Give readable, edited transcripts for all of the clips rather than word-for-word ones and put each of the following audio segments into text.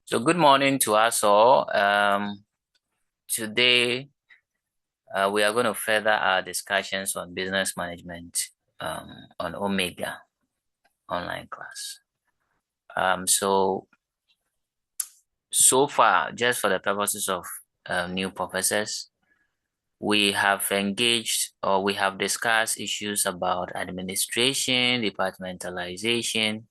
So good morning to us all. Today we are going to further our discussions on business management on Omega online class. So far, just for the purposes of new professors, we have engaged or we have discussed issues about administration, departmentalization,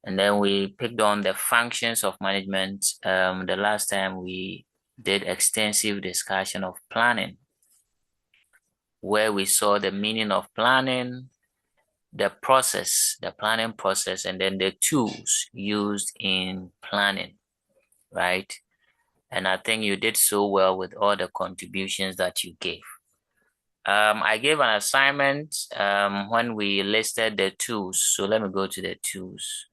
and then we picked on the functions of management. The last time we did extensive discussion of planning, where we saw the meaning of planning, the process, the planning process, and then the tools used in planning, right? And I think you did so well with all the contributions that you gave. I gave an assignment when we listed the tools. So let me go to the tools.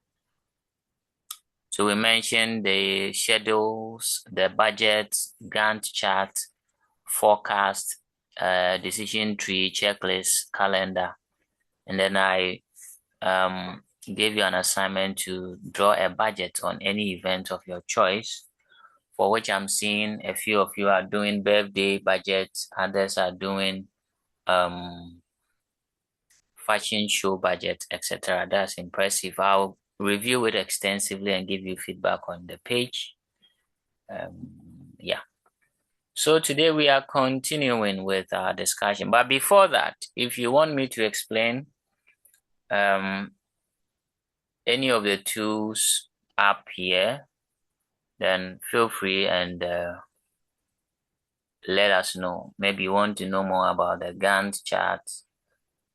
So we mentioned the schedules, the budget, Gantt chart, forecast, decision tree, checklist, calendar. And then I gave you an assignment to draw a budget on any event of your choice, for which I'm seeing a few of you are doing birthday budgets, others are doing fashion show budget, etc. That's impressive. I'll review it extensively and give you feedback on the page. Yeah. So today we are continuing with our discussion. But before that, if you want me to explain any of the tools up here, then feel free and let us know. Maybe you want to know more about the Gantt chart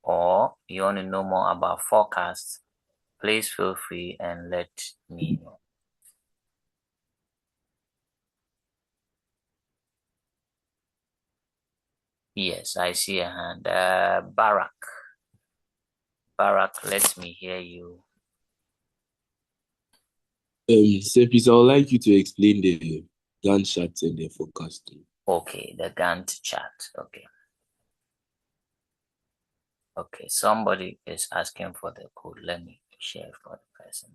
or you want to know more about forecasts. Please feel free and let me know. Yes, I see a hand. Barak, let me hear you. Sir, please, I would like you to explain the Gantt chart and the forecasting. Okay, the Gantt chart. Okay. Okay, somebody is asking for the code. Let me share for the person.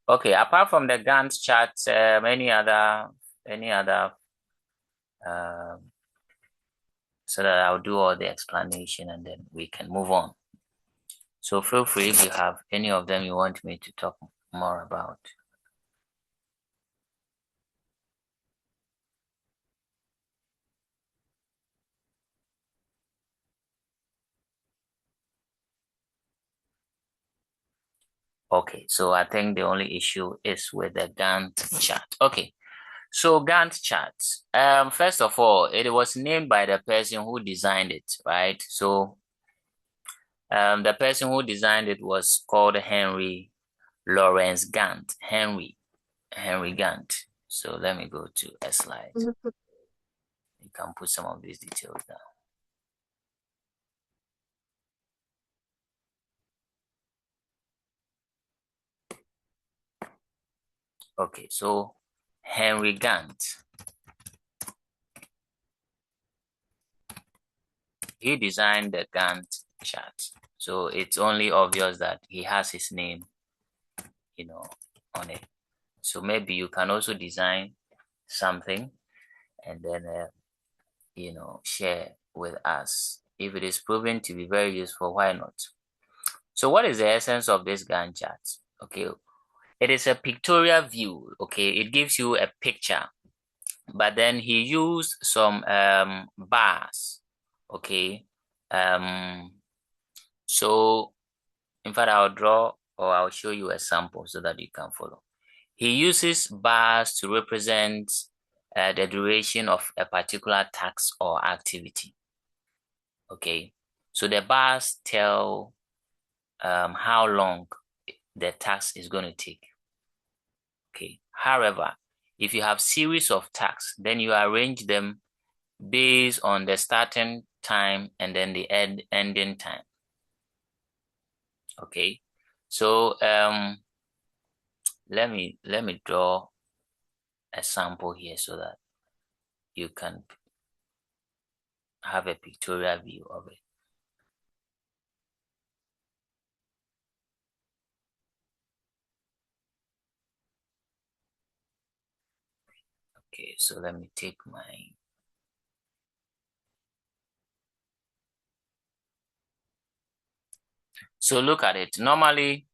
Okay, apart from the Gantt chart, any other, so that I'll do all the explanation and then we can move on. So feel free if you have any of them you want me to talk more about. Okay, so I think the only issue is with the Gantt chart. Okay, so Gantt chart. First of all, it was named by the person who designed it, right? So the person who designed it was called Henry Lawrence Gantt. Henry Gantt. So let me go to a slide. You can put some of these details down. Okay, so Henry Gantt. He designed the Gantt chart. So it's only obvious that he has his name, on it. So maybe you can also design something and then, share with us. If it is proven to be very useful, why not? So what is the essence of this Gantt chart? Okay, it is a pictorial view. Okay, it gives you a picture, but then he used some bars. Okay, so in fact, I'll draw or I'll show you a sample so that you can follow. He uses bars to represent the duration of a particular task or activity. Okay, so the bars tell how long the task is going to take. Okay, however, if you have series of tasks, then you arrange them based on the starting time and then the ending time. Okay, so let me draw a sample here so that you can have a pictorial view of it. Okay, so let me take my... So look at it. Normally,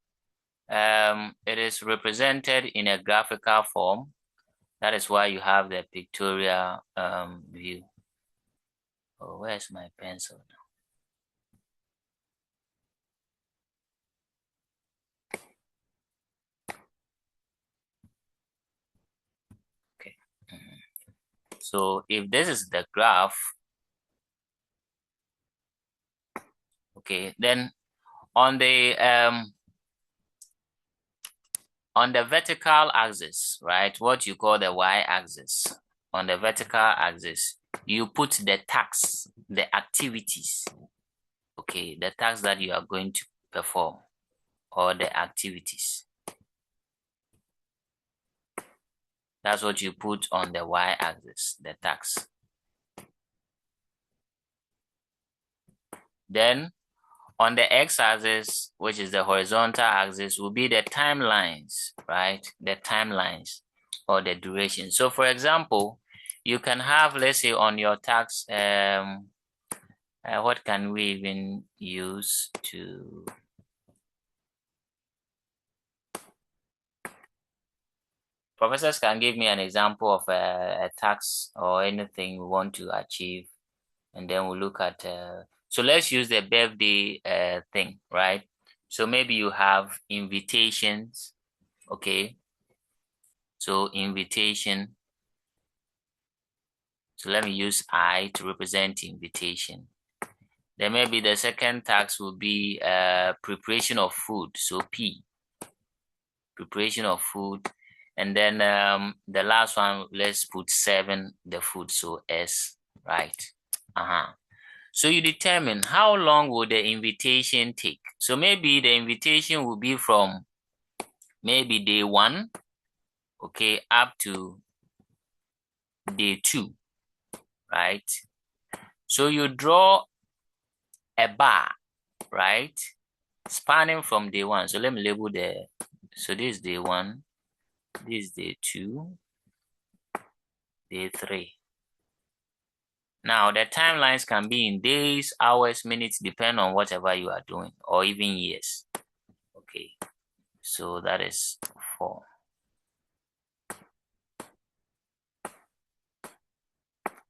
it is represented in a graphical form. That is why you have the pictorial view. Oh, where's my pencil now? Okay. So if this is the graph, okay, then on the vertical axis, right, what you call the y-axis, on the vertical axis, you put the tasks, the activities, okay, the tasks that you are going to perform, or the activities. That's what you put on the y-axis, the tasks. Then on the x-axis, which is the horizontal axis, will be the timelines, right? The timelines or the duration. So for example, you can have, let's say on your task, what can we even use to... Professors can give me an example of a task or anything we want to achieve, and then we'll look at... so let's use the birthday thing, right? So maybe you have invitations, okay? So invitation. So let me use I to represent invitation. Then maybe the second task will be preparation of food. So P, preparation of food. And then the last one, let's put 7, the food. So S, right? So you determine how long will the invitation take. So maybe the invitation will be from maybe day 1, okay, up to day 2, right? So you draw a bar, right, spanning from day 1. So let me label so this is day 1, this is day 2, day 3. Now the timelines can be in days, hours, minutes, depending on whatever you are doing, or even years. Okay, so that is 4.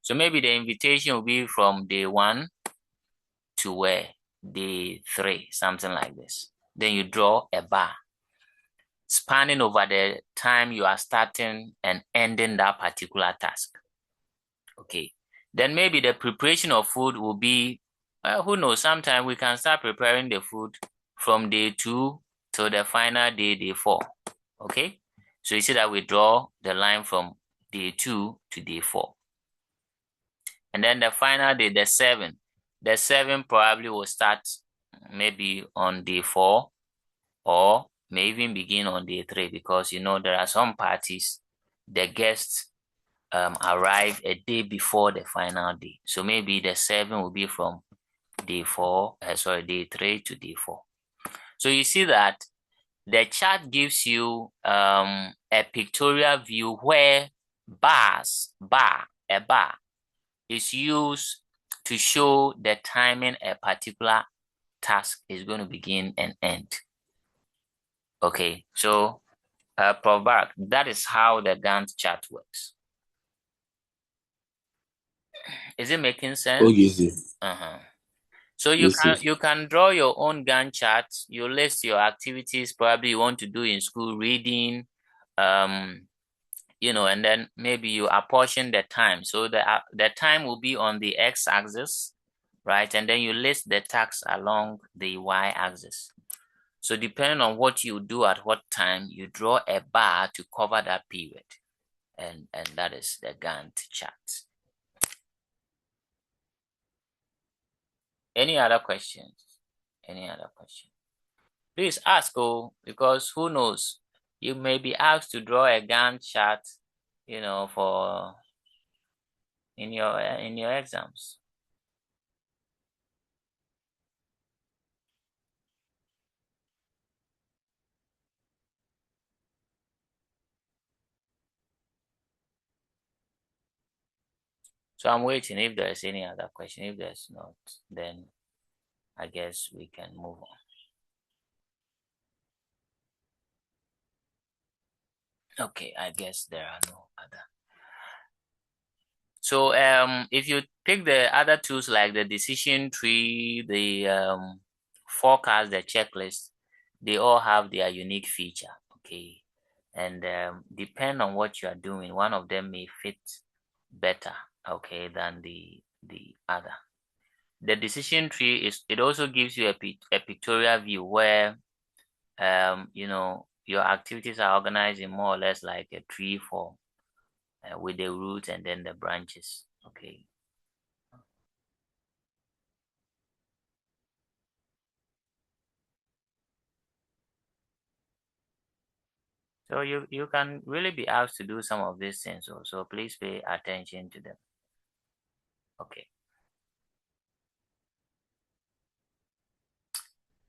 So maybe the invitation will be from day 1 to where? Day 3, something like this. Then you draw a bar spanning over the time you are starting and ending that particular task. Okay. Then maybe the preparation of food will be, who knows, sometimes we can start preparing the food from day 2 to the final day, day 4. Okay. So you see that we draw the line from day 2 to day 4. And then the final day, the 7. The 7 probably will start maybe on day 4, or may even begin on day 3, because there are some parties, the guests arrive a day before the final day. So maybe the 7 will be from day 3 to day 4. So you see that the chart gives you a pictorial view where a bar is used to show the timing a particular task is going to begin and end. Okay, so Prof. Barak, that is how the Gantt chart works. Is it making sense? Okay, sir. So you can draw your own Gantt chart. You list your activities probably you want to do in school, reading, and then maybe you apportion the time. So the time will be on the x-axis, right? And then you list the tasks along the y-axis. So depending on what you do at what time, you draw a bar to cover that period. And that is the Gantt chart. Any other questions? Any other question? Please ask, because who knows? You may be asked to draw a Gantt chart, for in your exams. So I'm waiting if there's any other question. If there's not, then I guess we can move on. Okay, I guess there are no other. So if you pick the other tools like the decision tree, the forecast, the checklist, they all have their unique feature. Okay. And depend on what you are doing, one of them may fit better, okay, than the other. The decision tree it also gives you a pictorial view where you know your activities are organized in more or less like a tree form with the roots and then the branches. Okay. So you can really be asked to do some of these things also. Please pay attention to them. Okay.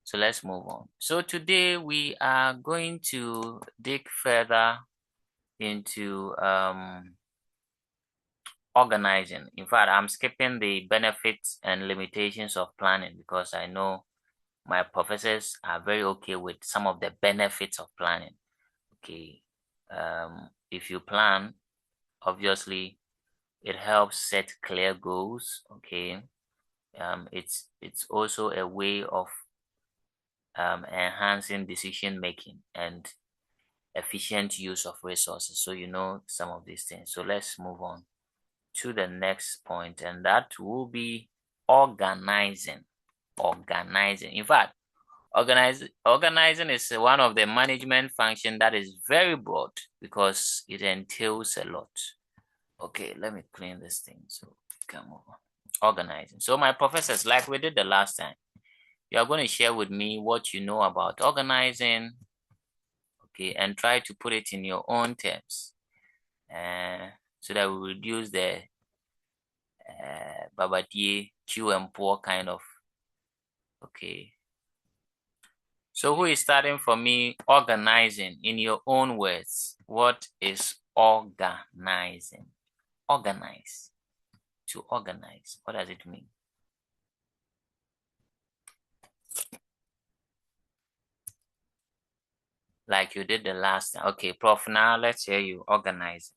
So let's move on. So today we are going to dig further into organizing. In fact, I'm skipping the benefits and limitations of planning because I know my professors are very okay with some of the benefits of planning. Okay. If you plan, obviously it helps set clear goals. Okay. It's also a way of enhancing decision making and efficient use of resources. So you know some of these things. So let's move on to the next point, and that will be organizing. Organizing. In fact, organizing is one of the management function that is very broad because it entails a lot. Okay, let me clean this thing so we can move on. Organizing. So my professors, like we did the last time, you are going to share with me what you know about organizing, okay, and try to put it in your own terms, so that we reduce the babadie, Q and poor kind of, okay. So who is starting for me? Organizing, in your own words. What is organizing? Organize. To organize. What does it mean? Like you did the last time. Okay, Prof, now let's hear you. Organize.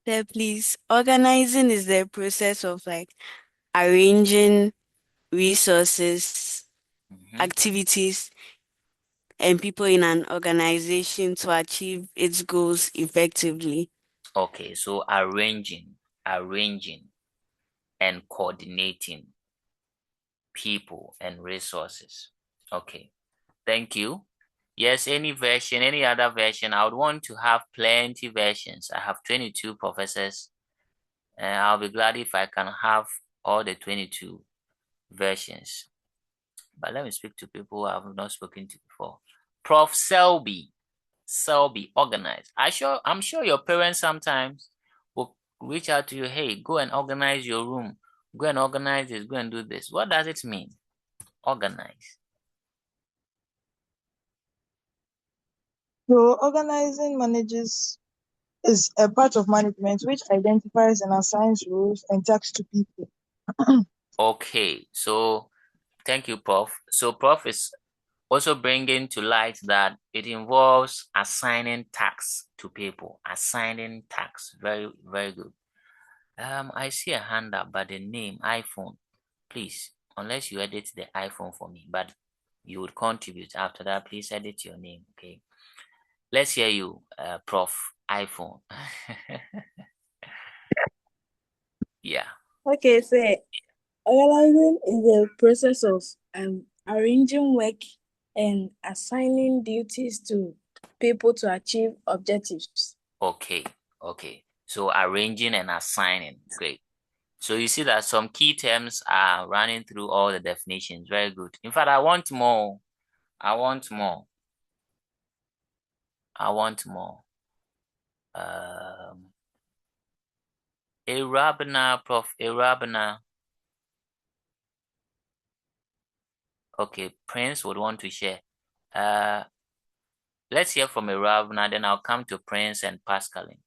There, please. Organizing is the process of like arranging resources, activities, and people in an organization to achieve its goals effectively. Okay, so arranging and coordinating people and resources. Okay, thank you. Yes, any version, any other version. I would want to have plenty versions. I have 22 professors, and I'll be glad if I can have all the 22 versions. But let me speak to people who I have not spoken to before. Prof. Selby, organize. I'm sure your parents sometimes will reach out to you. Hey, go and organize your room. Go and organize this. Go and do this. What does it mean? Organize. So organizing is a part of management which identifies and assigns roles and tasks to people. Okay, so thank you, Prof. So Prof is also bringing to light that it involves assigning tasks to people. Assigning tasks. Very, very good. I see a hand up, but the name iPhone. Please, unless you edit the iPhone for me, but you would contribute after that. Please edit your name, okay? Let's hear you, Prof. iPhone. Yeah. Okay, so organizing is the process of arranging work and assigning duties to people to achieve objectives. Okay. So arranging and assigning. Great. So you see that some key terms are running through all the definitions. Very good. In fact, I want more. Arabna, Prof. Arabna. Okay, Prince would want to share. Let's hear from Arabna, then I'll come to Prince and Pascaline.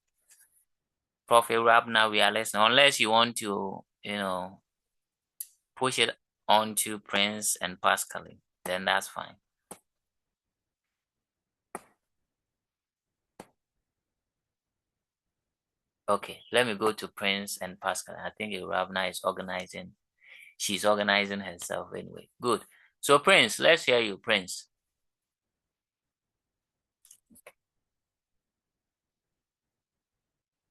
Prof. Rabna, we are listening. Unless you want to, push it onto Prince and Pascal, then that's fine. Okay, let me go to Prince and Pascal. I think Rabna is organizing. She's organizing herself anyway. Good. So Prince, let's hear you, Prince.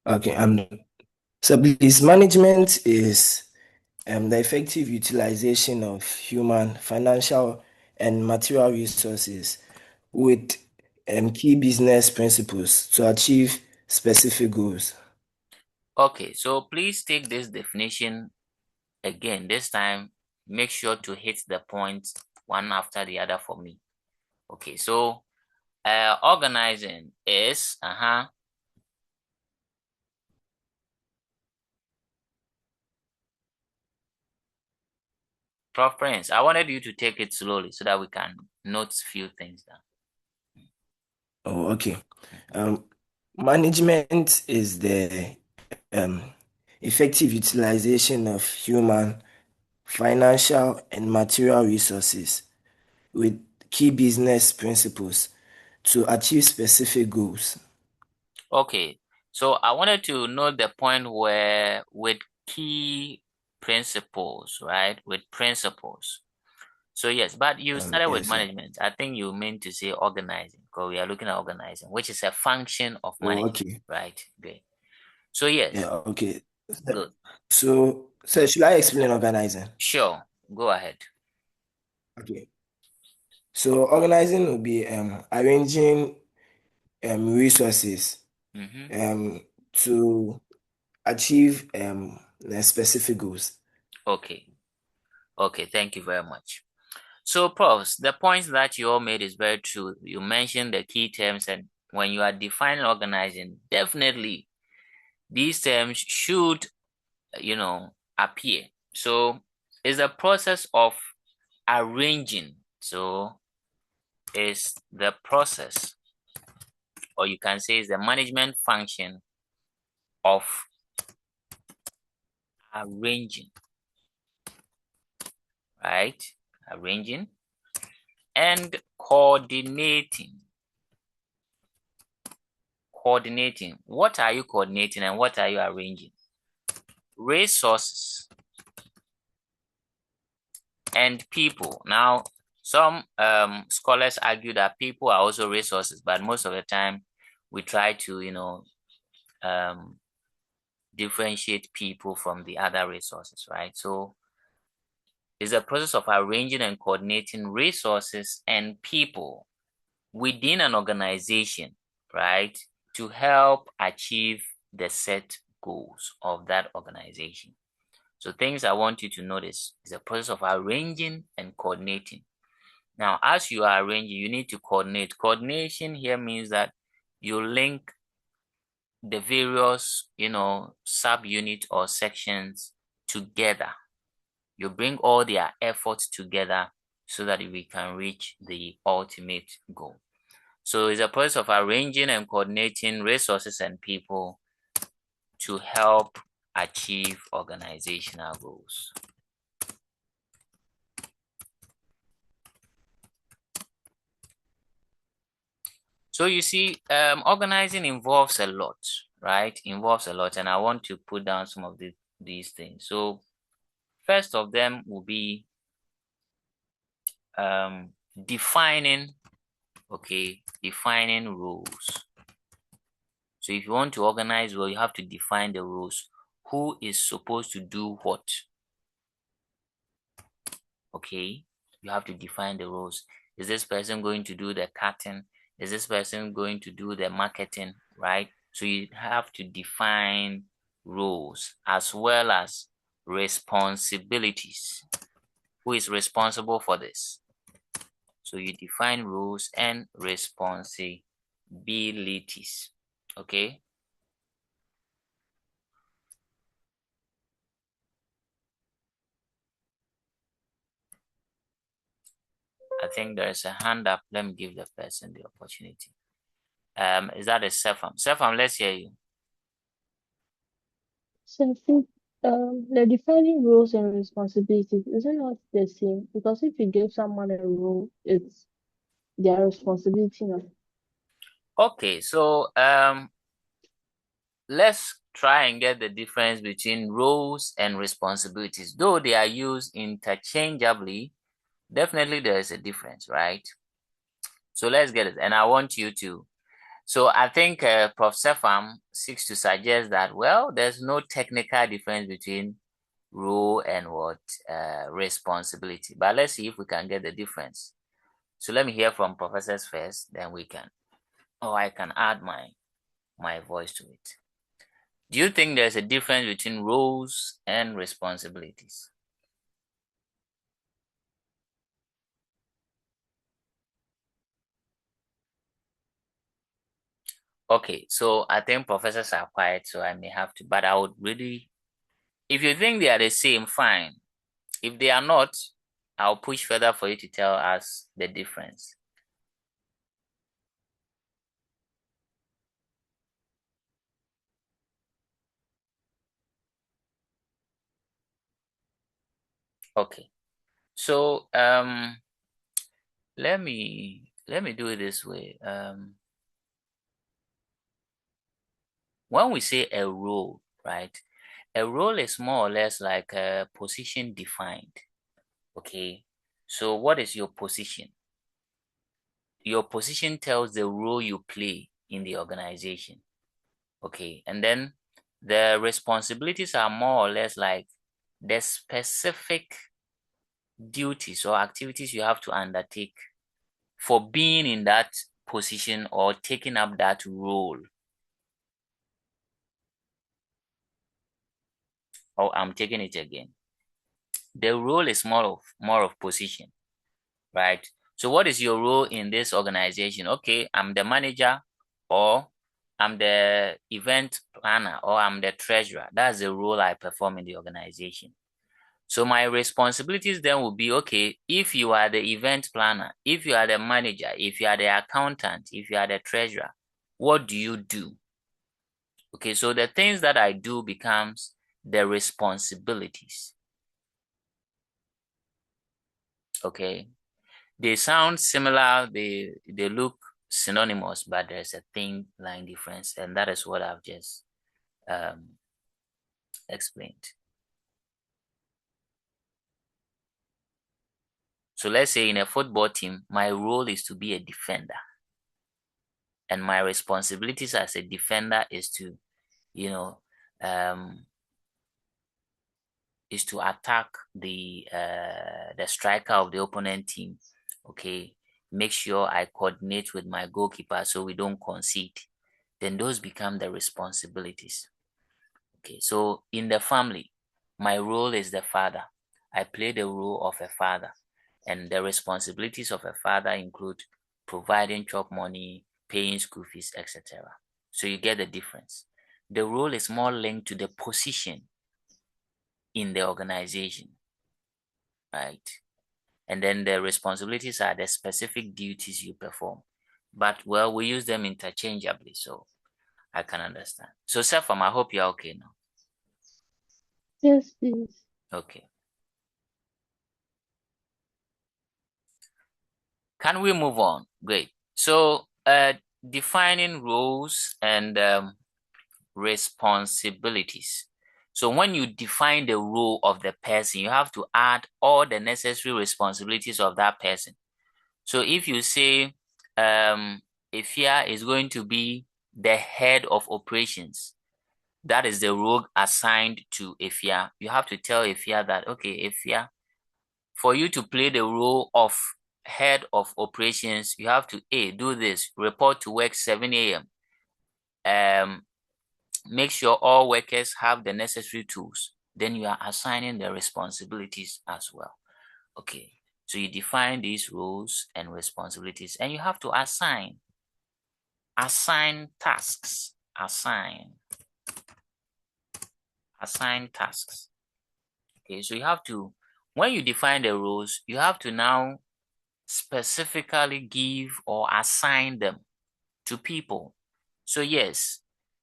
Okay. So please, management is the effective utilization of human, financial, and material resources with key business principles to achieve specific goals. Okay, so please take this definition again. This time, make sure to hit the points one after the other for me. Okay, so organizing is Prof. Prince, I wanted you to take it slowly so that we can note a few things down. Oh, okay. Management is the effective utilization of human, financial, and material resources with key business principles to achieve specific goals. Okay, so I wanted to note the point where with key principles, right? With principles. So yes, but you started with Yes, sir. management. I think you meant to say organizing, because we are looking at organizing, which is a function of Oh, management, okay. right? Great. So yes, Yeah, okay. good. So should I explain organizing? Sure, go ahead. Okay. So organizing will be arranging resources to achieve the specific goals. Okay, thank you very much. So, profs, the points that you all made is very true. You mentioned the key terms, and when you are defining organizing, definitely these terms should, appear. So, it's a process of arranging. So, it's the process, or you can say it's the management function of arranging, right? Arranging and coordinating. Coordinating. What are you coordinating and what are you arranging? Resources and people. Now, some scholars argue that people are also resources, but most of the time we try to, differentiate people from the other resources, right? So it's a process of arranging and coordinating resources and people within an organization, right, to help achieve the set goals of that organization. So things I want you to notice is a process of arranging and coordinating. Now, as you are arranging, you need to coordinate. Coordination here means that you link the various, subunit or sections together. You bring all their efforts together so that we can reach the ultimate goal. So it's a process of arranging and coordinating resources and people to help achieve organizational goals. So you see, organizing involves a lot, right? Involves a lot, and I want to put down some of these things. So first of them will be defining rules. So if you want to organize well, you have to define the rules. Who is supposed to do what? Okay, you have to define the rules. Is this person going to do the cutting? Is this person going to do the marketing, right? So you have to define roles as well as responsibilities. Who is responsible for this? So you define rules and responsibilities. Okay. I think there's a hand up. Let me give the person the opportunity. Is that a Sefam? Sefam, let's hear you. So I think the defining roles and responsibilities is it not the same? Because if you give someone a role, it's their responsibility now. Okay, so let's try and get the difference between roles and responsibilities. Though they are used interchangeably, definitely there is a difference, right? So let's get it. And I want you to. So I think Prof. Sefam seeks to suggest that, well, there's no technical difference between role and what responsibility. But let's see if we can get the difference. So let me hear from professors first, then we can, or I can add my voice to it. Do you think there's a difference between roles and responsibilities? Okay, so I think professors are quiet, so I may have to, but I would really, if you think they are the same, fine. If they are not, I'll push further for you to tell us the difference. Okay, so let me do it this way. When we say a role, right? A role is more or less like a position defined. Okay, so what is your position? Your position tells the role you play in the organization. Okay, and then the responsibilities are more or less like the specific duties or activities you have to undertake for being in that position or taking up that role. Oh, I'm taking it again. The role is more of position, right? So what is your role in this organization? Okay, I'm the manager, or I'm the event planner, or I'm the treasurer. That's the role I perform in the organization. So my responsibilities then will be, okay, if you are the event planner, if you are the manager, if you are the accountant, if you are the treasurer, what do you do? Okay, so the things that I do becomes the responsibilities. Okay, they sound similar, they look synonymous, but there's a thin line difference, and that is what I've just explained. So let's say in a football team, my role is to be a defender, and my responsibilities as a defender is to, you know, is to attack the striker of the opponent team. Okay, make sure I coordinate with my goalkeeper so we don't concede. Then those become the responsibilities. Okay, so in the family, my role is the father. I play the role of a father, and the responsibilities of a father include providing chop money, paying school fees, etc. So you get the difference. The role is more linked to the position in the organization, right? And then the responsibilities are the specific duties you perform. But, well, we use them interchangeably, so I can understand. So, Sefam, I hope you're okay now. Yes, please. Okay. Can we move on? Great. So, defining roles and responsibilities. So when you define the role of the person, you have to add all the necessary responsibilities of that person. So if you say Efia is going to be the head of operations, that is the role assigned to Efia. You have to tell Efia that, okay, Efia, for you to play the role of head of operations, you have to do this, report to work 7 a.m. Make sure all workers have the necessary tools. Then you are assigning the responsibilities as well. Okay, so you define these roles and responsibilities, and you have to assign tasks. Assign tasks. Okay, so you have to, when you define the roles, you have to now specifically give or assign them to people. So yes,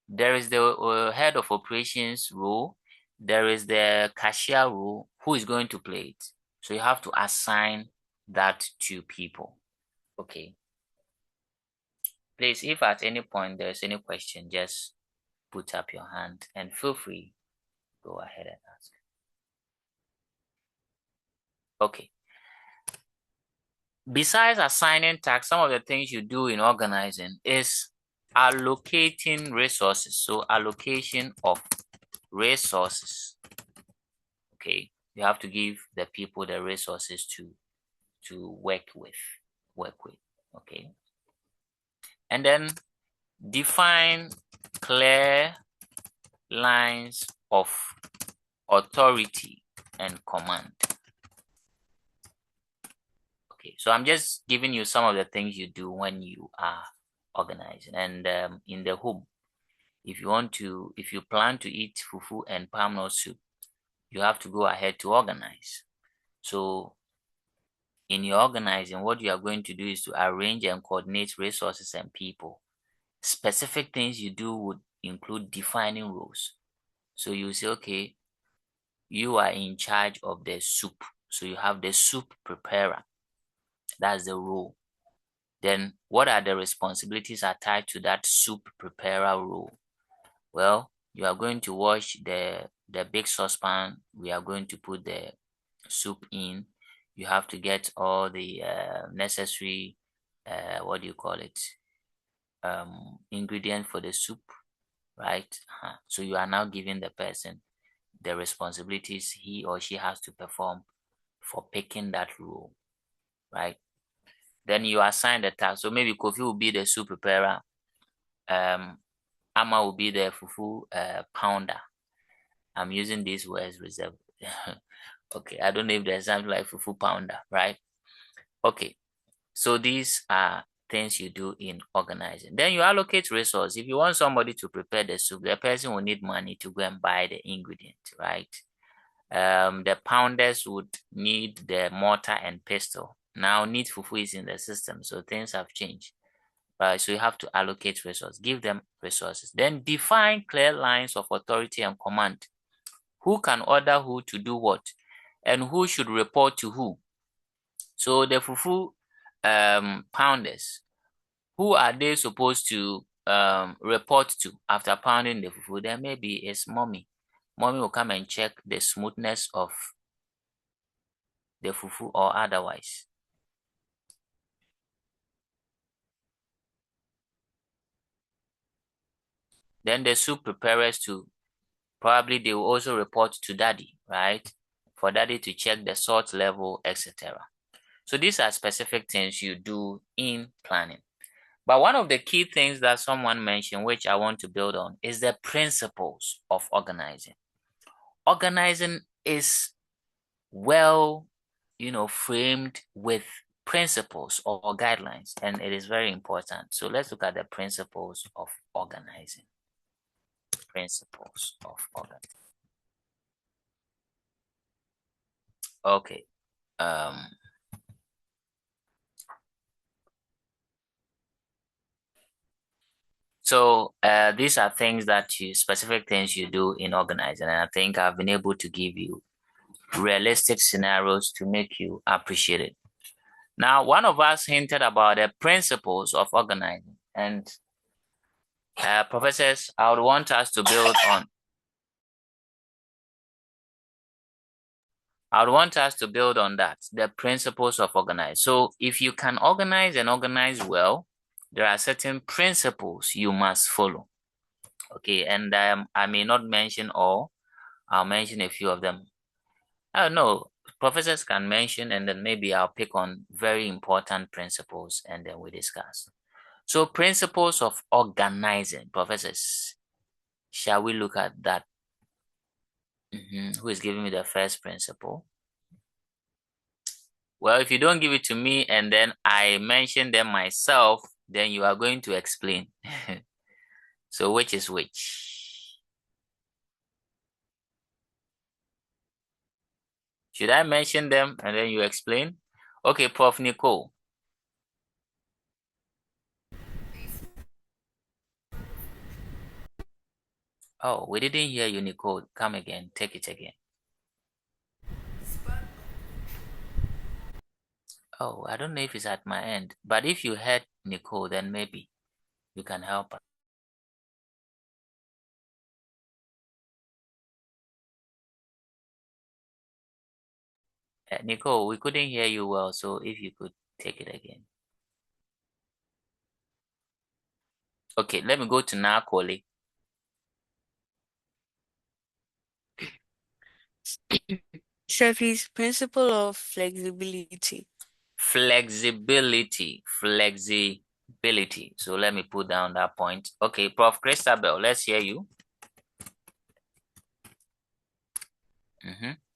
There is the head of operations role. There is the cashier role. Who is going to play it? So you have to assign that to people. Okay. Please, if at any point there's any question, just put up your hand and feel free. Go ahead and ask. Okay. Besides assigning tasks, some of the things you do in organizing is allocating resources. So allocation of resources. Okay. You have to give the people the resources to work with. Okay. And then define clear lines of authority and command. Okay, so I'm just giving you some of the things you do when you are organizing. And in the home, if you plan to eat fufu and palm nut soup, you have to go ahead to organize. So in your organizing, what you are going to do is to arrange and coordinate resources and people. Specific things you do would include defining roles. So you say, okay, you are in charge of the soup. So you have the soup preparer. That's the role. Then what are the responsibilities attached to that soup preparer role? Well, you are going to wash the big saucepan. We are going to put the soup in. You have to get all the necessary, ingredient for the soup, right? So you are now giving the person the responsibilities he or she has to perform for picking that role, right? Then you assign the task. So maybe Kofi will be the soup preparer. Ama will be the fufu pounder. I'm using these words reserved. Okay, I don't know if there's something like fufu pounder, right? Okay, so these are things you do in organizing. Then you allocate resources. If you want somebody to prepare the soup, the person will need money to go and buy the ingredient, right? The pounders would need the mortar and pestle. Now Neat Fufu is in the system, so things have changed. Right, so you have to allocate resources, give them resources. Then define clear lines of authority and command. Who can order who to do what, and who should report to who. So the fufu pounders, who are they supposed to report to after pounding the fufu? There may be is mommy. Mommy will come and check the smoothness of the fufu or otherwise. Then the soup preparers too. Probably they will also report to daddy, right? For daddy to check the salt level, etc. So these are specific things you do in planning. But one of the key things that someone mentioned, which I want to build on, is the principles of organizing. Organizing is well, framed with principles or guidelines, and it is very important. So let's look at the principles of organizing. Principles of organizing. Okay. So these are things specific things you do in organizing, and I think I've been able to give you realistic scenarios to make you appreciate it. Now, one of us hinted about the principles of organizing, and professors, I would want us to build on. I would want us to build on that, the principles of organizing. So if you can organize and organize well, there are certain principles you must follow. Okay, and I may not mention all. I'll mention a few of them. I don't know. Professors can mention, and then maybe I'll pick on very important principles, and then we discuss. So principles of organizing, professors. Shall we look at that? Who is giving me the first principle? Well, if you don't give it to me and then I mention them myself, then you are going to explain. So which is which? Should I mention them and then you explain? Okay, Prof. Nicole. Oh, we didn't hear you, Nicole. Come again. Take it again. Oh, I don't know if it's at my end, but if you heard Nicole, then maybe you can help us. Nicole, we couldn't hear you well, so if you could take it again. Okay, let me go to Nakoli. Sir, please, principle of flexibility. Flexibility. So let me put down that point. Okay, Prof. Christabel, let's hear you.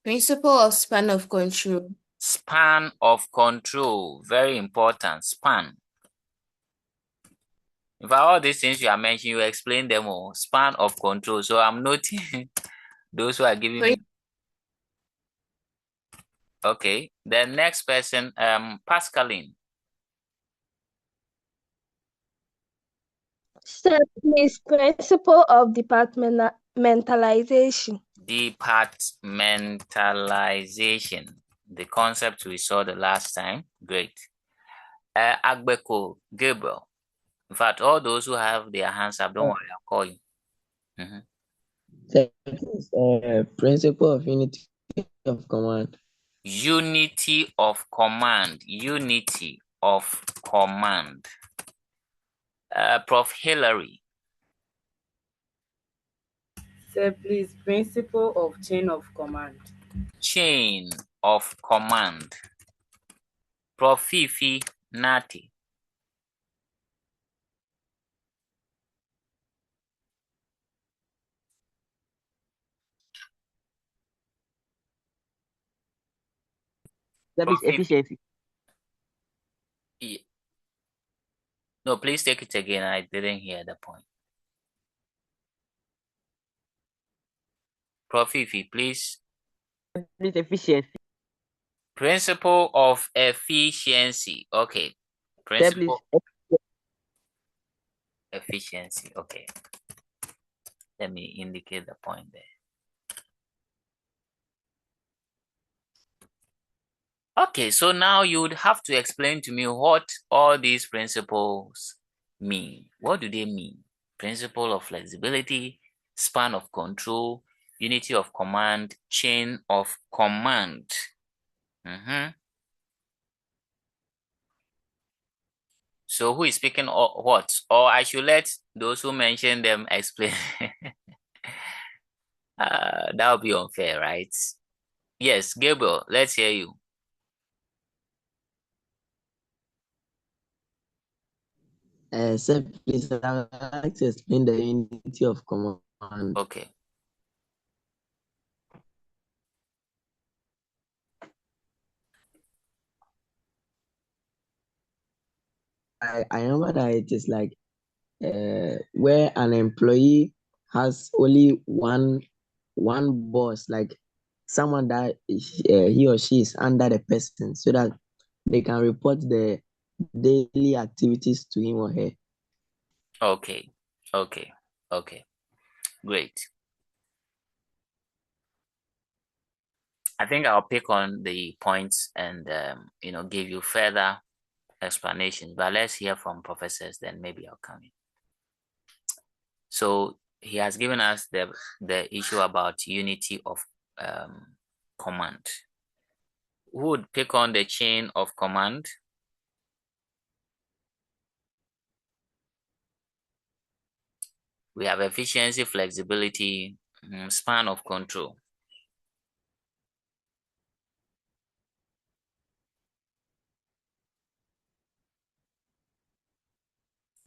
Principle of span of control. Span of control. Very important. Span. In fact, all these things you are mentioning, you explain them all. Span of control. So I'm noting those who are giving me. Okay. The next person, Pascaline. Sir, please, principle of departmentalization. Departmentalization. The concept we saw the last time. Great. Agbeko Gabriel. In fact, all those who have their hands up, don't worry, I'll call you. Principle of unity of command. Unity of command. Unity of command. Prof. Hillary. Sir, please, principle of chain of command. Chain of command. Prof. Fifi Nati. That is efficiency. Yeah. No, please take it again. I didn't hear the point. Prof. Fifi, please. Please, efficiency. Principle of efficiency. Okay. Principle efficiency. Okay. Let me indicate the point there. Okay, so now you would have to explain to me what all these principles mean. What do they mean? Principle of flexibility, span of control, unity of command, chain of command. So who is speaking what? Or I should let those who mention them explain. That would be unfair, right? Yes, Gabriel, let's hear you. Sir, please, I would like to explain the unity of command. Okay. I remember that it is like where an employee has only one boss, like someone that he or she is under the person, so that they can report the daily activities to him or her. Okay. Great. I think I'll pick on the points and give you further explanations. But let's hear from professors, then maybe I'll come in. So he has given us the issue about unity of command. Who would pick on the chain of command? We have efficiency, flexibility, span of control.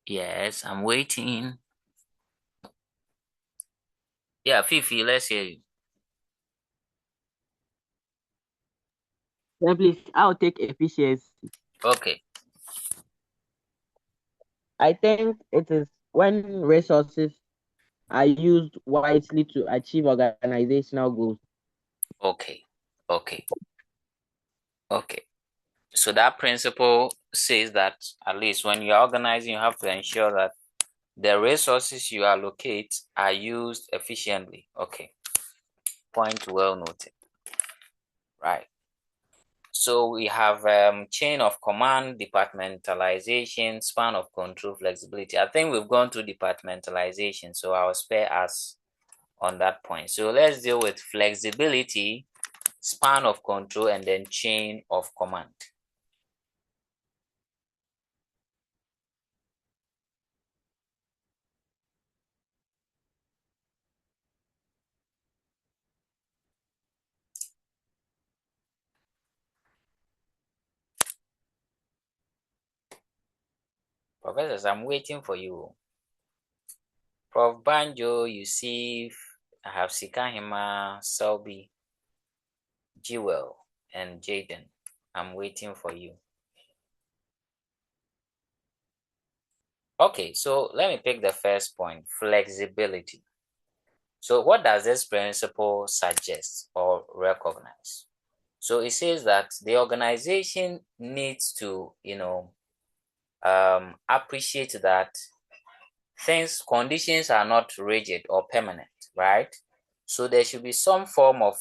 Yes, I'm waiting. Yeah, Fifi, let's hear you. Then please, I'll take efficiency. Okay. I think it is when resources are used wisely to achieve organizational goals. Okay. So that principle says that at least when you're organizing, you have to ensure that the resources you allocate are used efficiently. Okay, point well noted. Right. So we have chain of command, departmentalization, span of control, flexibility. I think we've gone through departmentalization, so I'll spare us on that point. So let's deal with flexibility, span of control, and then chain of command. Professors, I'm waiting for you. Prof. Banjo, Yusuf, I have Sikahima, Selby, Jewel, and Jaden. I'm waiting for you. Okay, so let me pick the first point, flexibility. So what does this principle suggest or recognize? So it says that the organization needs to, appreciate that conditions are not rigid or permanent, right? So there should be some form of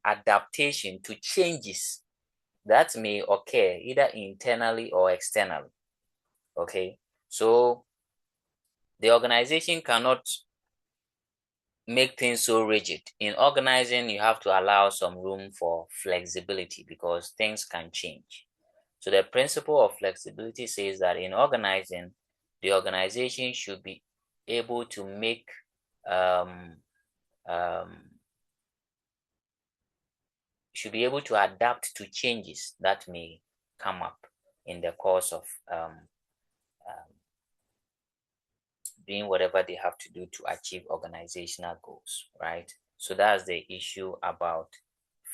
adaptation to changes that may occur either internally or externally. Okay, so the organization cannot make things so rigid. In organizing, you have to allow some room for flexibility because things can change. So the principle of flexibility says that in organizing, the organization should be able to make should be able to adapt to changes that may come up in the course of doing whatever they have to do to achieve organizational goals, right? So that's the issue about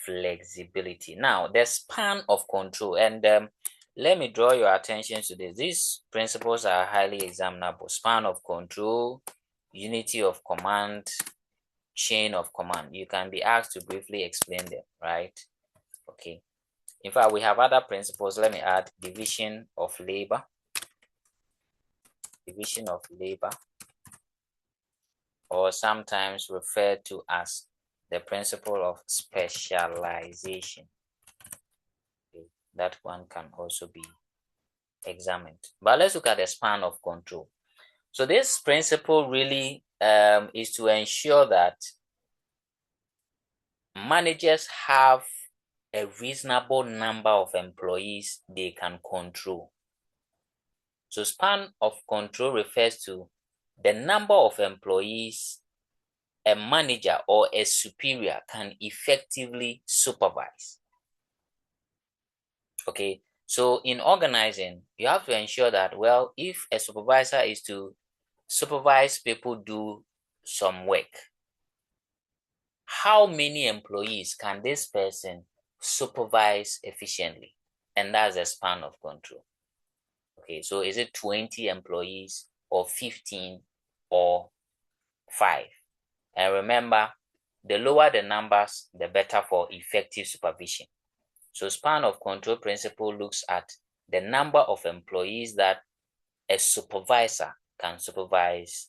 flexibility. Now, the span of control, and let me draw your attention to this. These principles are highly examinable. Span of control, unity of command, chain of command. You can be asked to briefly explain them, right? Okay. In fact, we have other principles. Let me add division of labor. Division of labor, or sometimes referred to as the principle of specialization. Okay. That one can also be examined. But let's look at the span of control. So this principle really is to ensure that managers have a reasonable number of employees they can control. So span of control refers to the number of employees a manager or a superior can effectively supervise. Okay, so in organizing, you have to ensure that, well, if a supervisor is to supervise people do some work, how many employees can this person supervise efficiently? And that's the span of control. Okay, so is it 20 employees or 15 or 5? And remember, the lower the numbers, the better for effective supervision. So span of control principle looks at the number of employees that a supervisor can supervise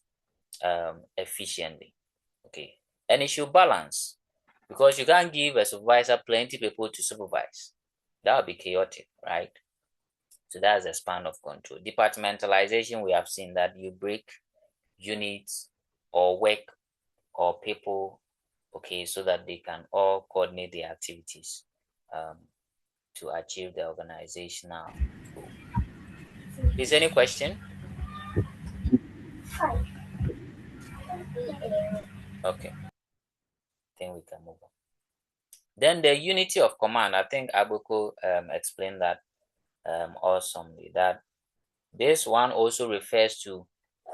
efficiently. Okay, and it should balance, because you can't give a supervisor plenty people to supervise. That would be chaotic, right? So that's the span of control. Departmentalization, we have seen that you break units or work or people, okay, so that they can all coordinate their activities to achieve the organizational goal. Is there any question? Okay, I think we can move on. Then the unity of command, I think Abuko explained that awesomely, that this one also refers to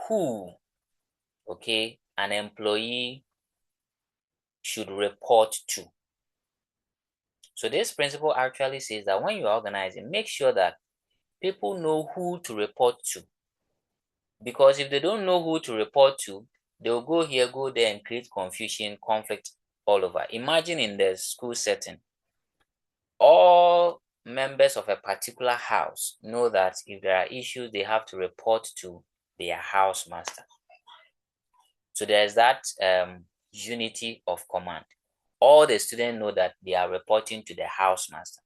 who, okay, an employee should report to. So this principle actually says that when you're organizing, make sure that people know who to report to. Because if they don't know who to report to, they'll go here, go there, and create confusion, conflict all over. Imagine in the school setting, all members of a particular house know that if there are issues, they have to report to their house master. So there's that unity of command. All the students know that they are reporting to the housemaster.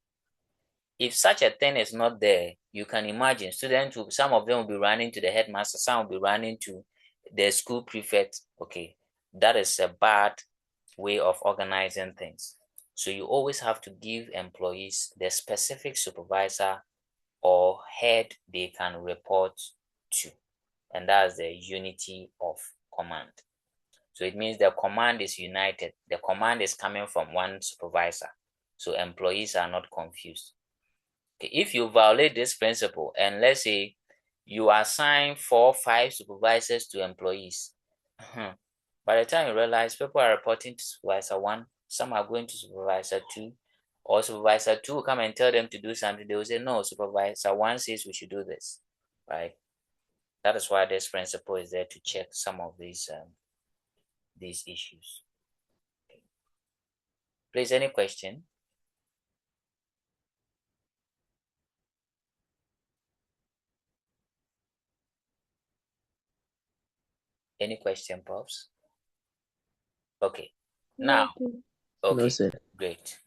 If such a thing is not there, you can imagine students, some of them will be running to the headmaster, some will be running to the school prefect. Okay, that is a bad way of organizing things. So you always have to give employees the specific supervisor or head they can report to. And that's the unity of command. So it means the command is united. The command is coming from one supervisor. So employees are not confused. Okay, if you violate this principle, and let's say you assign 4, 5 supervisors to employees, by the time you realize people are reporting to supervisor 1, some are going to supervisor 2, or supervisor 2 will come and tell them to do something, they will say, no, supervisor 1 says we should do this, right? That is why this principle is there to check some of these issues. Okay. Please, any question? Any question, Pops? Okay. Now, okay, No, sir. great.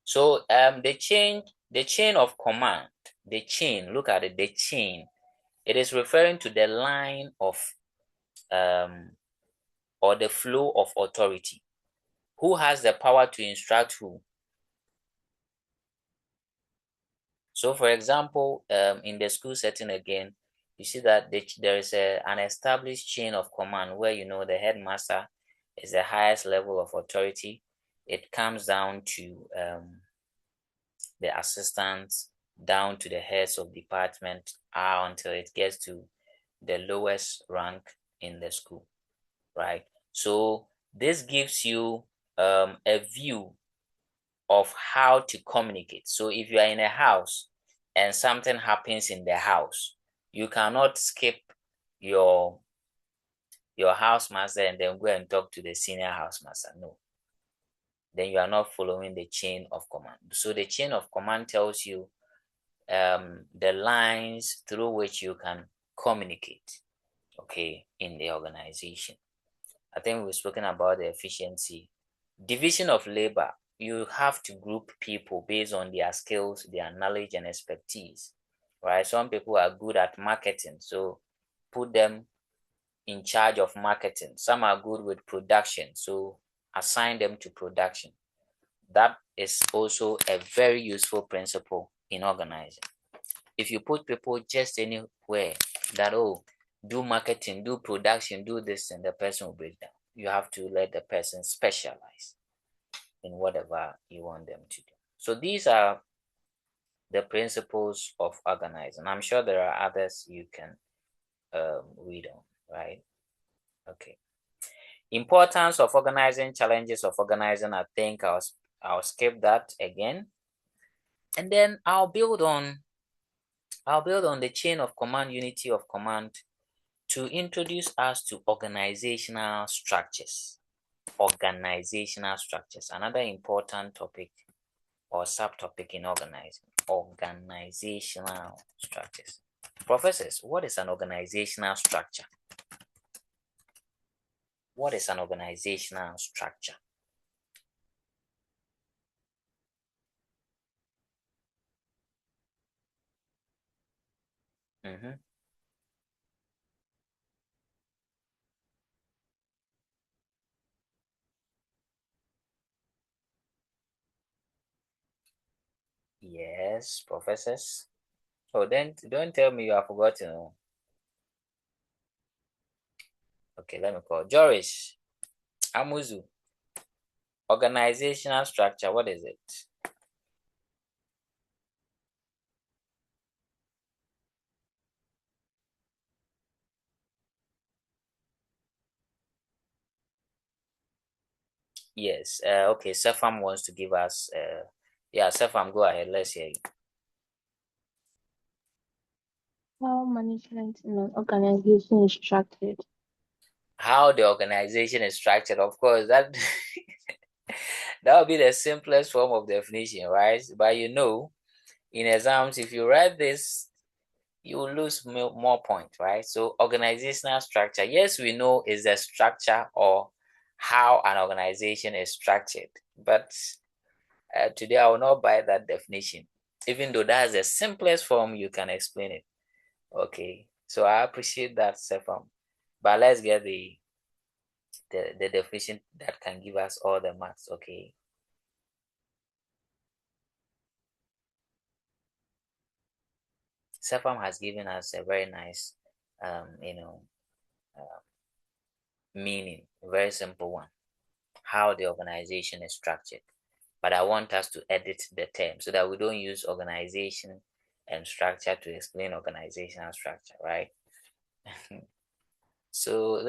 So the chain of command, look at it, the chain. It is referring to the line of or the flow of authority. Who has the power to instruct who? So for example, in the school setting again, you see that there is an established chain of command where the headmaster is the highest level of authority. It comes down to the assistants, down to the heads of department, until it gets to the lowest rank in the school, right? So this gives you a view of how to communicate. So if you are in a house and something happens in the house, you cannot skip your housemaster and then go and talk to the senior housemaster. No. Then you are not following the chain of command. So the chain of command tells you the lines through which you can communicate, okay, in the organization. I think we've spoken about the efficiency. Division of labor, you have to group people based on their skills, their knowledge and expertise, right? Some people are good at marketing, so put them in charge of marketing. Some are good with production, so assign them to production. That is also a very useful principle in organizing. If you put people just anywhere that, do marketing, do production, do this, and the person will break down. You have to let the person specialize in whatever you want them to do. So these are the principles of organizing. I'm sure there are others you can read on, right? Okay. Importance of organizing, challenges of organizing. I think I'll skip that again, and then I'll build on the chain of command, unity of command, to introduce us to organizational structures. Organizational structures, another important topic or subtopic in organizing. Organizational structures. Professors, what is an organizational structure? What is an organizational structure? Yes, professors. Oh, then don't tell me you have forgotten. Okay, let me call Joris Amuzu. Organizational structure, what is it? Yes. Okay, Sefam wants to give us yeah, Sefam, go ahead. Let's hear you. How management in an organization is structured. How the organization is structured, of course, that that would be the simplest form of definition, right? But in exams, if you write this you will lose more points, right? So organizational structure, yes, we know is the structure or how an organization is structured, but today I will not buy that definition, even though that's the simplest form you can explain it. Okay, so I appreciate that, Sefam, but let's get the definition that can give us all the marks. Okay. Sefam has given us a very nice, meaning, a very simple one, how the organization is structured. But I want us to edit the term so that we don't use organization and structure to explain organizational structure, right? So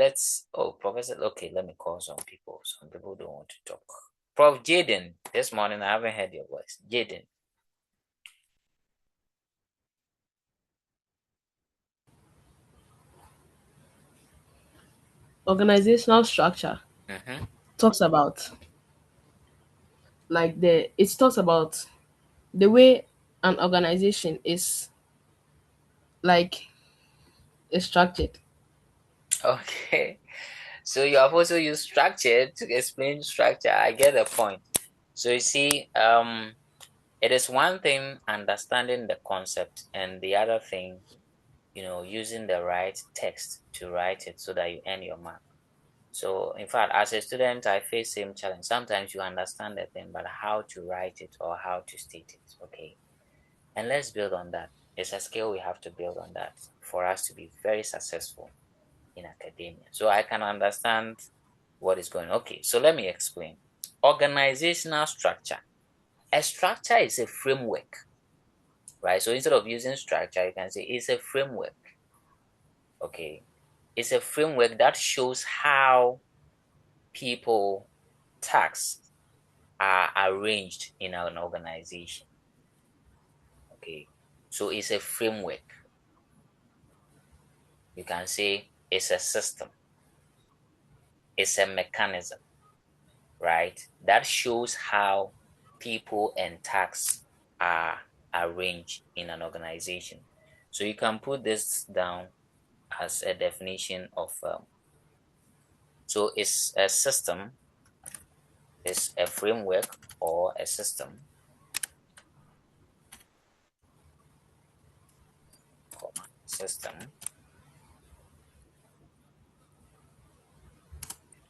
Professor, okay, let me call some people. Some people don't want to talk. Prof. Jaden, this morning I haven't heard your voice. Jaden. Organizational structure talks about it talks about the way an organization is structured. Okay. So you have also used structure to explain structure. I get the point. So you see, it is one thing understanding the concept, and the other thing, using the right text to write it so that you earn your mark. So in fact, as a student, I face same challenge. Sometimes you understand the thing, but how to write it or how to state it. Okay. And let's build on that. It's a skill we have to build on that for us to be very successful in academia. So I can understand what is going on. Okay, so let me explain. Organizational structure. A structure is a framework, right? So instead of using structure, you can say it's a framework. Okay, it's a framework that shows how people, tasks are arranged in an organization. Okay, so it's a framework. You can say it's a system. It's a mechanism, right? That shows how people and tasks are arranged in an organization. So you can put this down as a definition of so it's a system, it's a framework or a system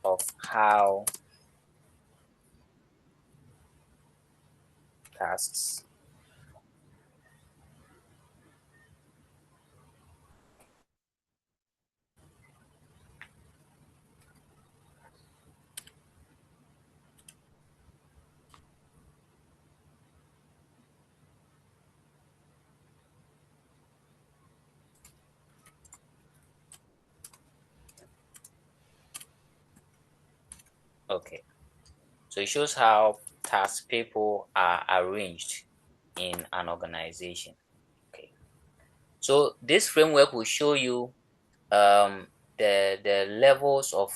of how tasks okay. So it shows how task people are arranged in an organization. Okay. So this framework will show you the levels of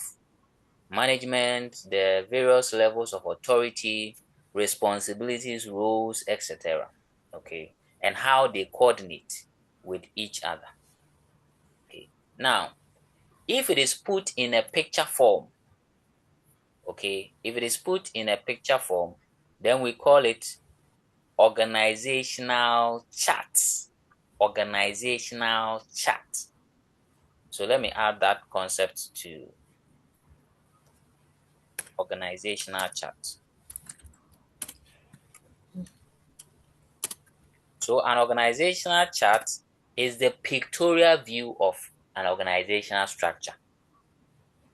management, the various levels of authority, responsibilities, roles, etc. Okay, and how they coordinate with each other. Okay, now if it is put in a picture form, okay, if it is put in a picture form, then we call it organizational chart. Organizational chart. So let me add that concept to organizational chart. So an organizational chart is the pictorial view of an organizational structure.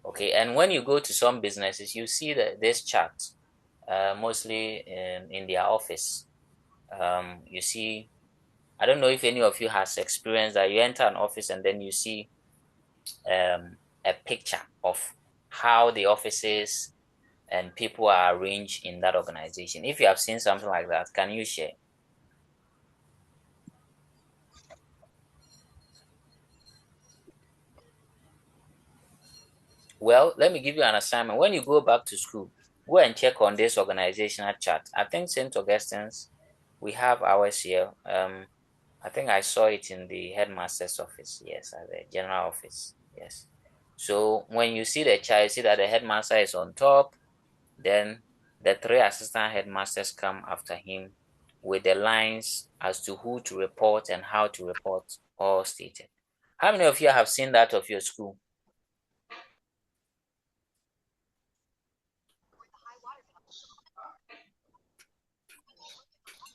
Okay, and when you go to some businesses, you see this chart mostly in their office. You see, I don't know if any of you has experienced that you enter an office and then you see a picture of how the offices and people are arranged in that organization. If you have seen something like that, can you share? Well, let me give you an assignment. When you go back to school, go and check on this organizational chart. I think St. Augustine's, we have ours here. I think I saw it in the headmaster's office. Yes, at the general office. Yes. So when you see the chart, you see that the headmaster is on top. Then the 3 assistant headmasters come after him with the lines as to who to report and how to report, all stated. How many of you have seen that of your school?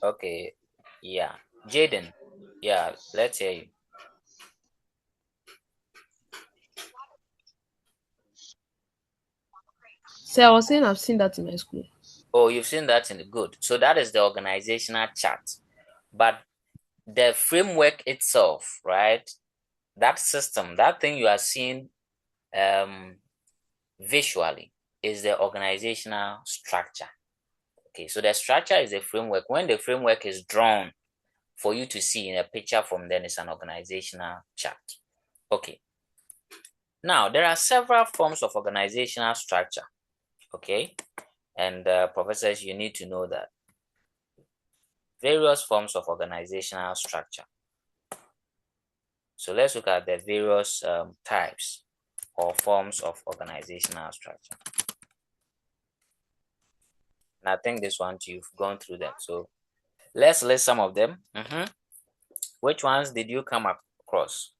Okay. Yeah. Jaden. Yeah, let's hear you. So I was saying I've seen that in my school. Oh, you've seen that in the good. So that is the organizational chart. But the framework itself, right? That system, that thing you are seeing visually is the organizational structure. Okay, so the structure is a framework. When the framework is drawn for you to see in a picture from, then it's an organizational chart. Okay. Now, there are several forms of organizational structure. Okay. And professors, you need to know that. Various forms of organizational structure. So let's look at the various types or forms of organizational structure. And I think this one you've gone through them. So let's list some of them. Which ones did you come across?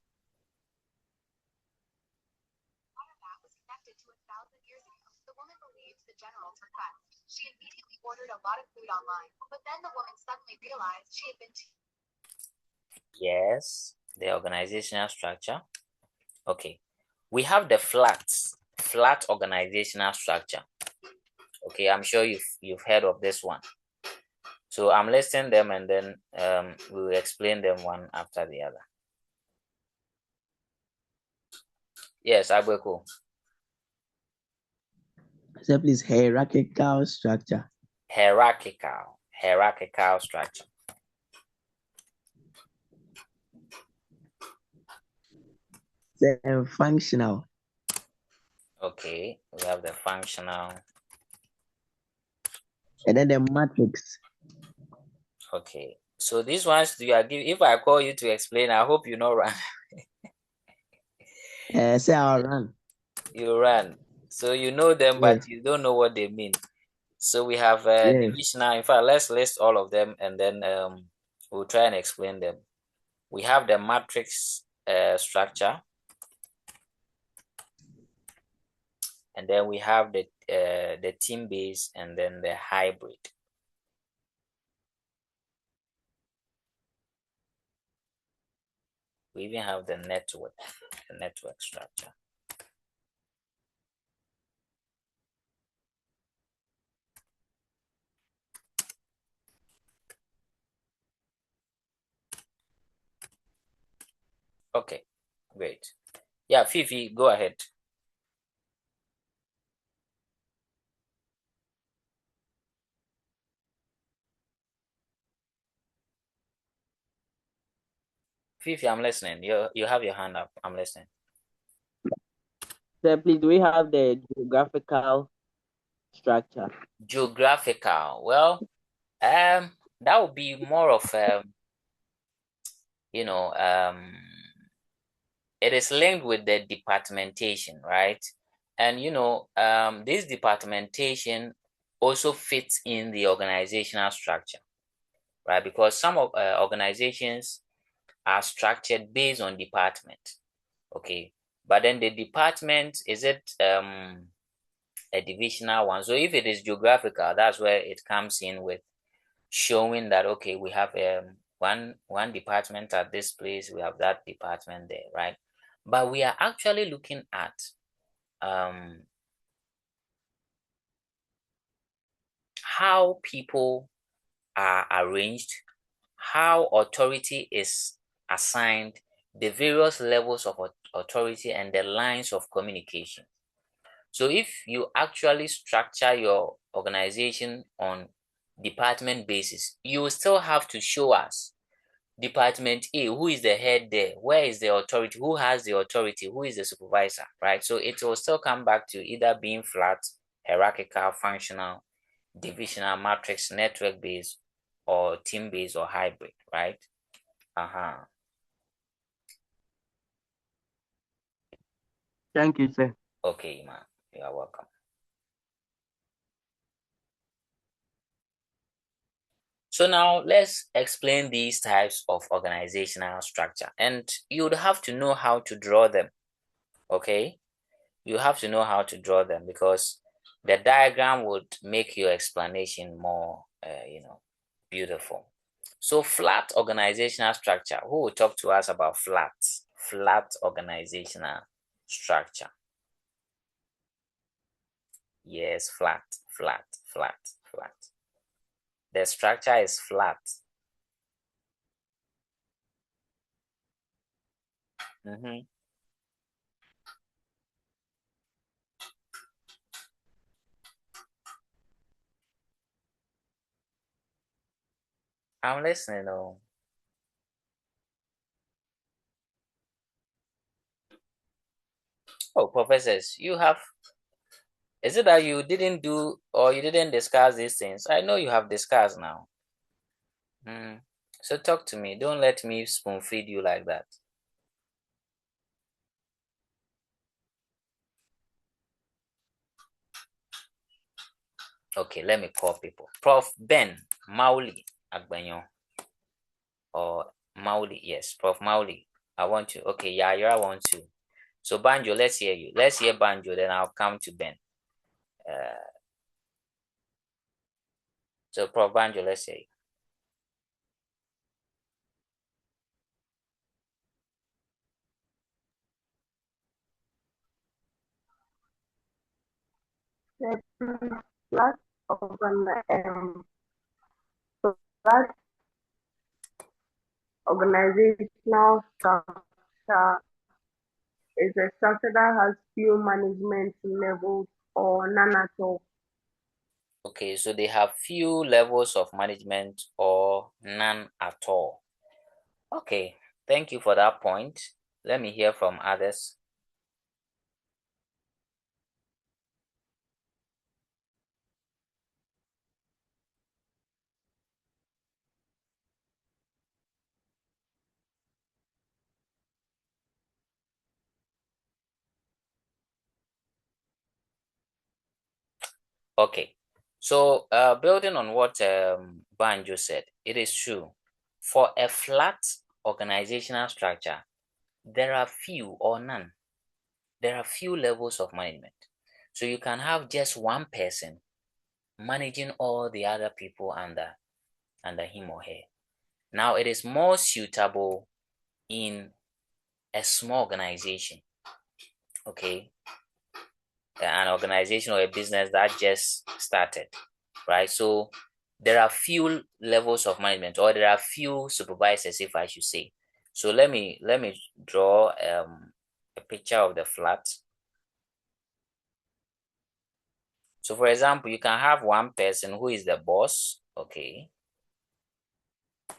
She immediately ordered a lot of food online, but then the woman suddenly realized she had been Yes, the organizational structure. Okay, we have the flat organizational structure. Okay, I'm sure you've heard of this one. So I'm listing them and then we will explain them one after the other. Yes, Agbeko. So please, hierarchical structure. Hierarchical structure. Functional. Okay, we have the functional. And then the matrix. Okay, so these ones you are giving. If I call you to explain, I hope you know run. Say I'll run. You run. So you know them, but you don't know what they mean. So we have divisional. In fact, let's list all of them and then we'll try and explain them. We have the matrix structure. And then we have the team base and then the hybrid. We even have the network structure. Okay, great. Yeah, Fifi, go ahead. Fifi, I'm listening. You have your hand up. I'm listening. So please, do we have the geographical structure? Geographical. Well, that would be more of it is linked with the departmentation, right? And this departmentation also fits in the organizational structure, right? Because some of organizations are structured based on department, okay? But then the department, is it a divisional one? So if it is geographical, that's where it comes in with showing that, okay, we have one department at this place, we have that department there, right? But we are actually looking at how people are arranged, how authority is assigned, the various levels of authority and the lines of communication. So if you actually structure your organization on department basis, you will still have to show us Department A, who is the head there, where is the authority, who has the authority, who is the supervisor, right? So it will still come back to either being flat, hierarchical, functional, divisional, matrix, network based, or team based or hybrid, right? Thank you, sir. Okay, man. You are welcome. So now let's explain these types of organizational structure, and you would have to know how to draw them. Okay, you have to know how to draw them because the diagram would make your explanation more, beautiful. So flat organizational structure. Who will talk to us about flat organizational structure? Yes, flat. The structure is flat. I'm listening. Oh, professors, is it that you didn't do or you didn't discuss these things? I know you have discussed now. So talk to me. Don't let me spoon feed you like that. Okay, let me call people. Prof. Ben Mauli Agbanyo. Or Mauli, yes, Prof. Mauli. I want you. Okay, yeah, I want you. So Banjo, let's hear you. Let's hear Banjo, then I'll come to Ben. So Prof. Banjo, let's hear you. Flat organizational structure is a structure that has few management levels or none at all. Okay, so they have few levels of management or none at all. Okay, thank you for that point. Let me hear from others. Okay, so building on what Banjo said, it is true. For a flat organizational structure, there are few or none. There are few levels of management. So you can have just one person managing all the other people under him or her. Now, it is more suitable in a small organization, okay? An organization or a business that just started, right? So there are few levels of management, or there are few supervisors, if I should say. So let me draw a picture of the flat. So for example, you can have one person who is the boss, okay?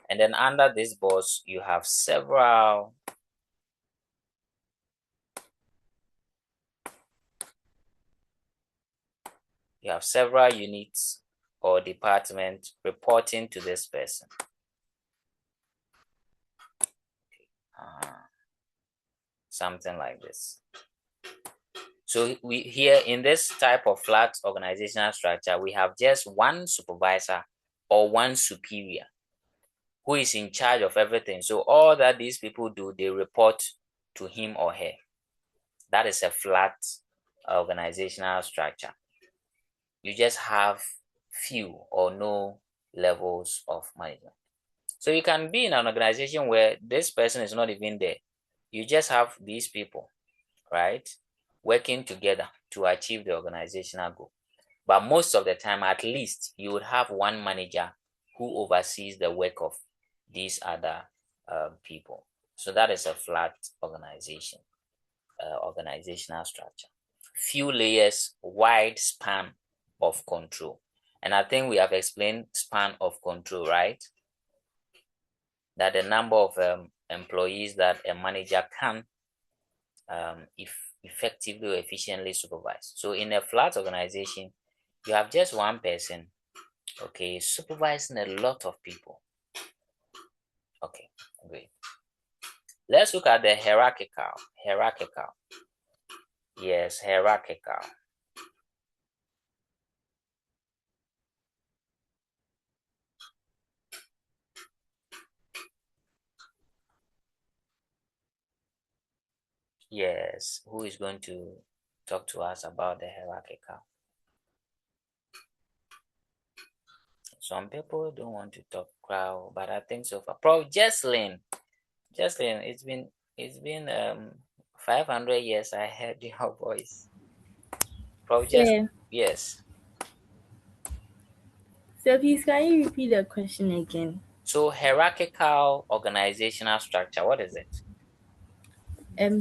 And then under this boss, you have several units or departments reporting to this person. Something like this. So we here in this type of flat organizational structure, we have just one supervisor or one superior who is in charge of everything. So all that these people do, they report to him or her. That is a flat organizational structure. You just have few or no levels of management. So you can be in an organization where this person is not even there. You just have these people, right, working together to achieve the organizational goal. But most of the time, at least, you would have one manager who oversees the work of these other people. So that is a flat organizational structure. Few layers, wide span of control. And I think we have explained span of control, right? That the number of employees that a manager can effectively or efficiently supervise. So in a flat organization, you have just one person, okay, supervising a lot of people. Okay, great. Let's look at the hierarchical. Hierarchical. Yes, hierarchical. Yes, who is going to talk to us about the hierarchical? Some people don't want to talk crowd, but I think so far. Prof. Jesslyn, it's been 500 years I heard your voice. Prof. Jesslyn, yes. So please, can you repeat the question again? So hierarchical organizational structure, what is it?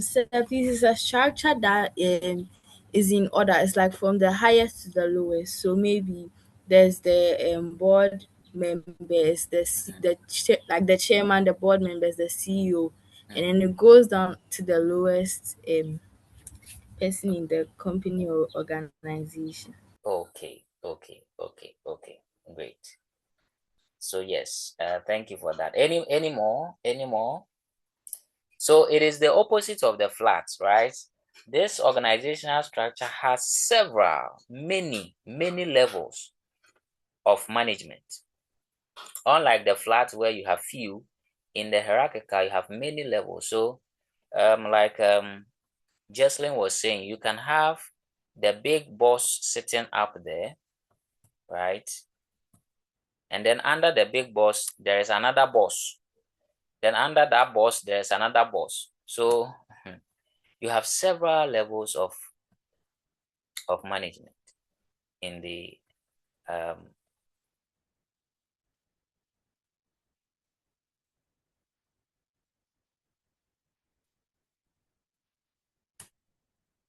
So please, is a structure that is in order. It's like from the highest to the lowest. So maybe there's the board members, like the chairman, the board members, the CEO, and then it goes down to the lowest person in the company or organization. Okay. Great. So yes, thank you for that. Any more? So it is the opposite of the flat, right? This organizational structure has many levels of management. Unlike the flat where you have few, in the hierarchical you have many levels. So like Jesslyn was saying, you can have the big boss sitting up there, right? And then under the big boss, there is another boss. Then under that boss, there is another boss. So you have several levels of management in the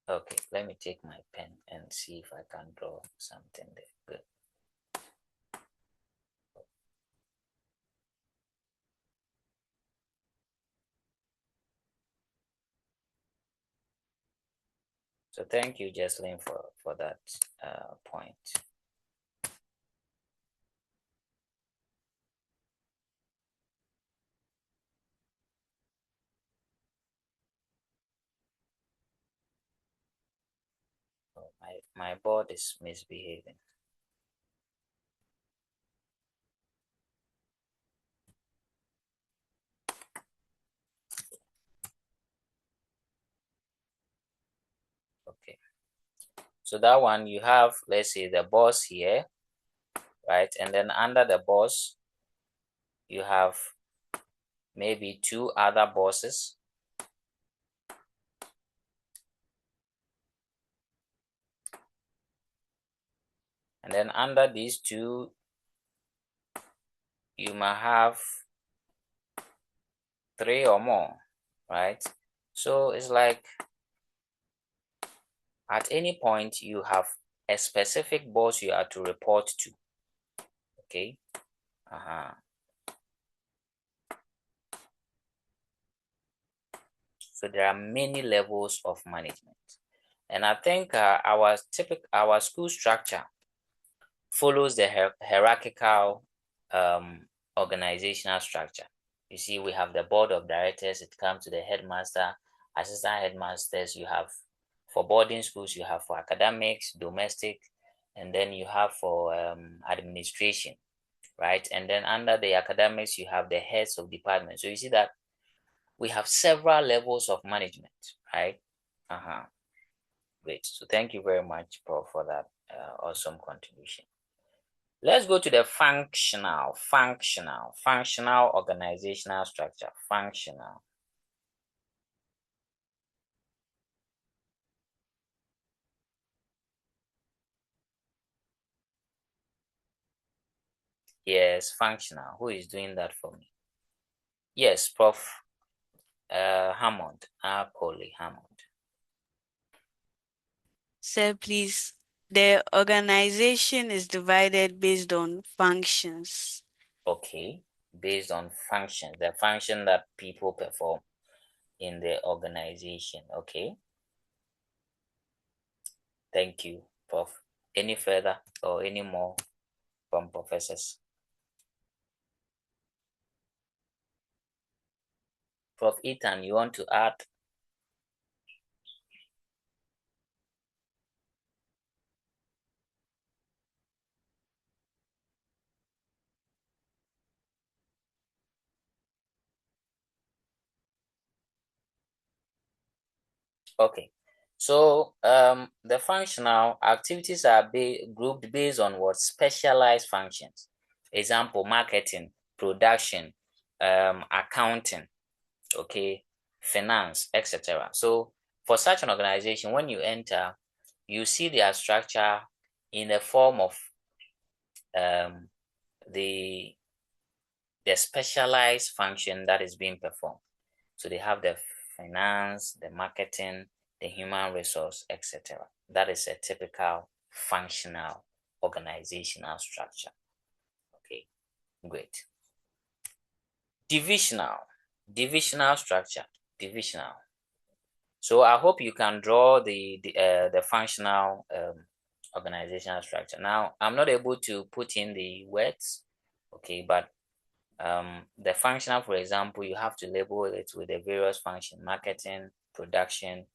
okay, let me take my pen and see if I can draw something there. Good. So thank you, Jesslyn, for that point. Oh, my board is misbehaving. Okay. So that one you have, let's say the boss here, right? And then under the boss, you have maybe two other bosses. And then under these two, you might have three or more, right? So it's like at any point you have a specific boss you are to report to. Okay. So there are many levels of management, and I think our school structure follows the hierarchical organizational structure. You see, we have the board of directors. It comes to the headmaster, assistant headmasters. You have for boarding schools, you have for academics, domestic, and then you have for administration, right? And then under the academics, you have the heads of departments. So you see that we have several levels of management, right? Great. So thank you very much, Prof, for that awesome contribution. Let's go to the functional organizational structure. Functional. Yes, functional. Who is doing that for me? Yes, Prof. Hammond, Polly Hammond. Sir, please. The organization is divided based on functions. Okay, based on functions, the function that people perform in the organization. Okay. Thank you, Prof. Any further or any more from professors? Prof. Ethan, you want to add? Okay. So the functional activities are grouped based on what specialized functions. Example, marketing, production, accounting, okay, finance, etc. So for such an organization, when you enter, you see their structure in the form of the specialized function that is being performed. So they have the finance, the marketing, the human resource, etc. That is a typical functional organizational structure. Okay, great. Divisional structure. Divisional. So I hope you can draw the functional organizational structure. Now I'm not able to put in the words, okay, but the functional, for example, you have to label it with the various functions: marketing, production,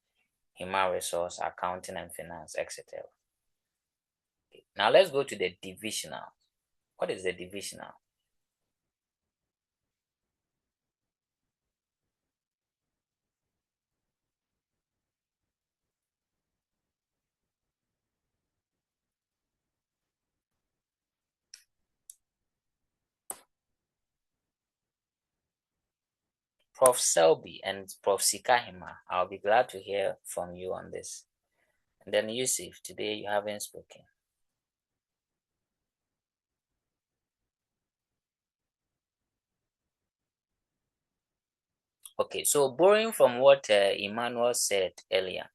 human resource, accounting and finance, etc. Okay. Now let's go to the divisional. What is the divisional? Prof. Selby and Prof. Sikahima, I'll be glad to hear from you on this. And then Yusuf, today you haven't spoken. Okay, so borrowing from what Emmanuel said earlier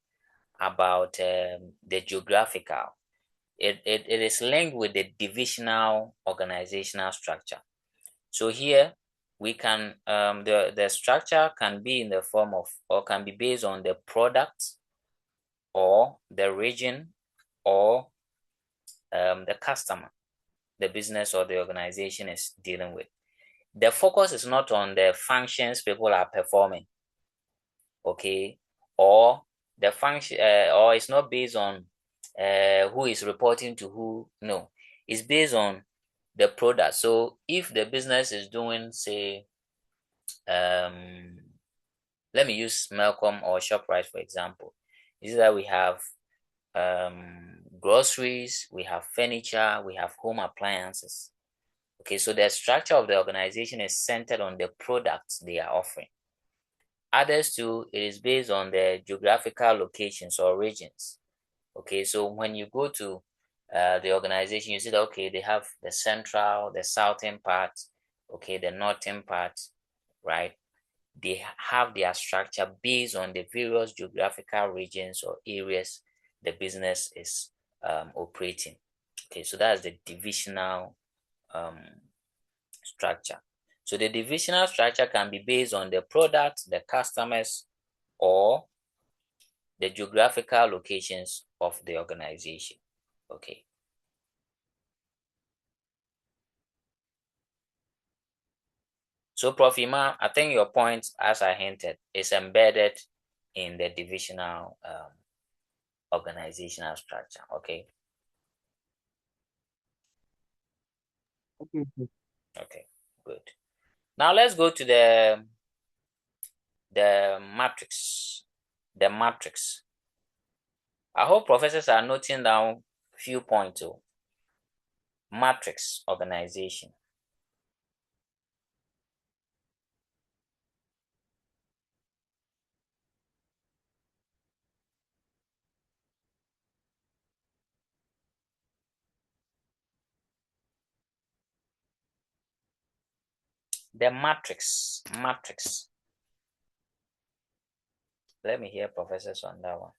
about the geographical, it is linked with the divisional organizational structure. So here we can, the structure can be in the form of, or can be based on the product or the region or the customer, the business or the organization is dealing with. The focus is not on the functions people are performing, okay, or the function, or it's not based on who is reporting to who. No, it's based on the product. So if the business is doing, say, let me use Malcolm or ShopRite for example. Is that we have groceries, we have furniture, we have home appliances. Okay, so the structure of the organization is centered on the products they are offering. Others too, it is based on the geographical locations or regions. Okay, so when you go to the organization, you see that, okay, they have the central, the southern part, okay, the northern part, right? They have their structure based on the various geographical regions or areas the business is operating. Okay, so that's the divisional structure. So the divisional structure can be based on the product, the customers, or the geographical locations of the organization. Okay. So Prof. Ima, I think your point, as I hinted, is embedded in the divisional organizational structure. Okay. Okay. Okay, good. Now let's go to the matrix. The matrix. I hope professors are noting down few points. Oh. Matrix organization. The matrix. Matrix. Let me hear professors on that one.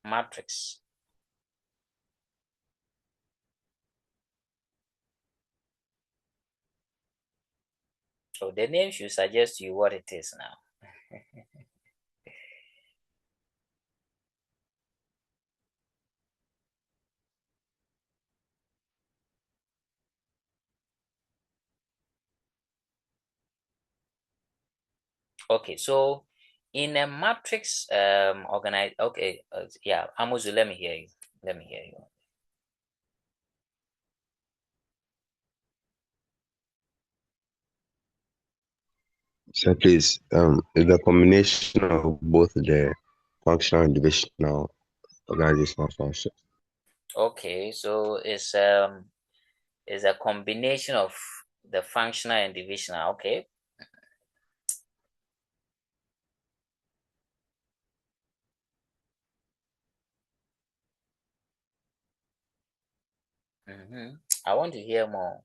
Matrix. So the name should suggest to you what it is now. Okay, so in a matrix yeah, Amuzu, let me hear you. Let me hear you. So please, is the combination of both the functional and divisional organizational function. Okay, so it's a combination of the functional and divisional. Okay. I want to hear more.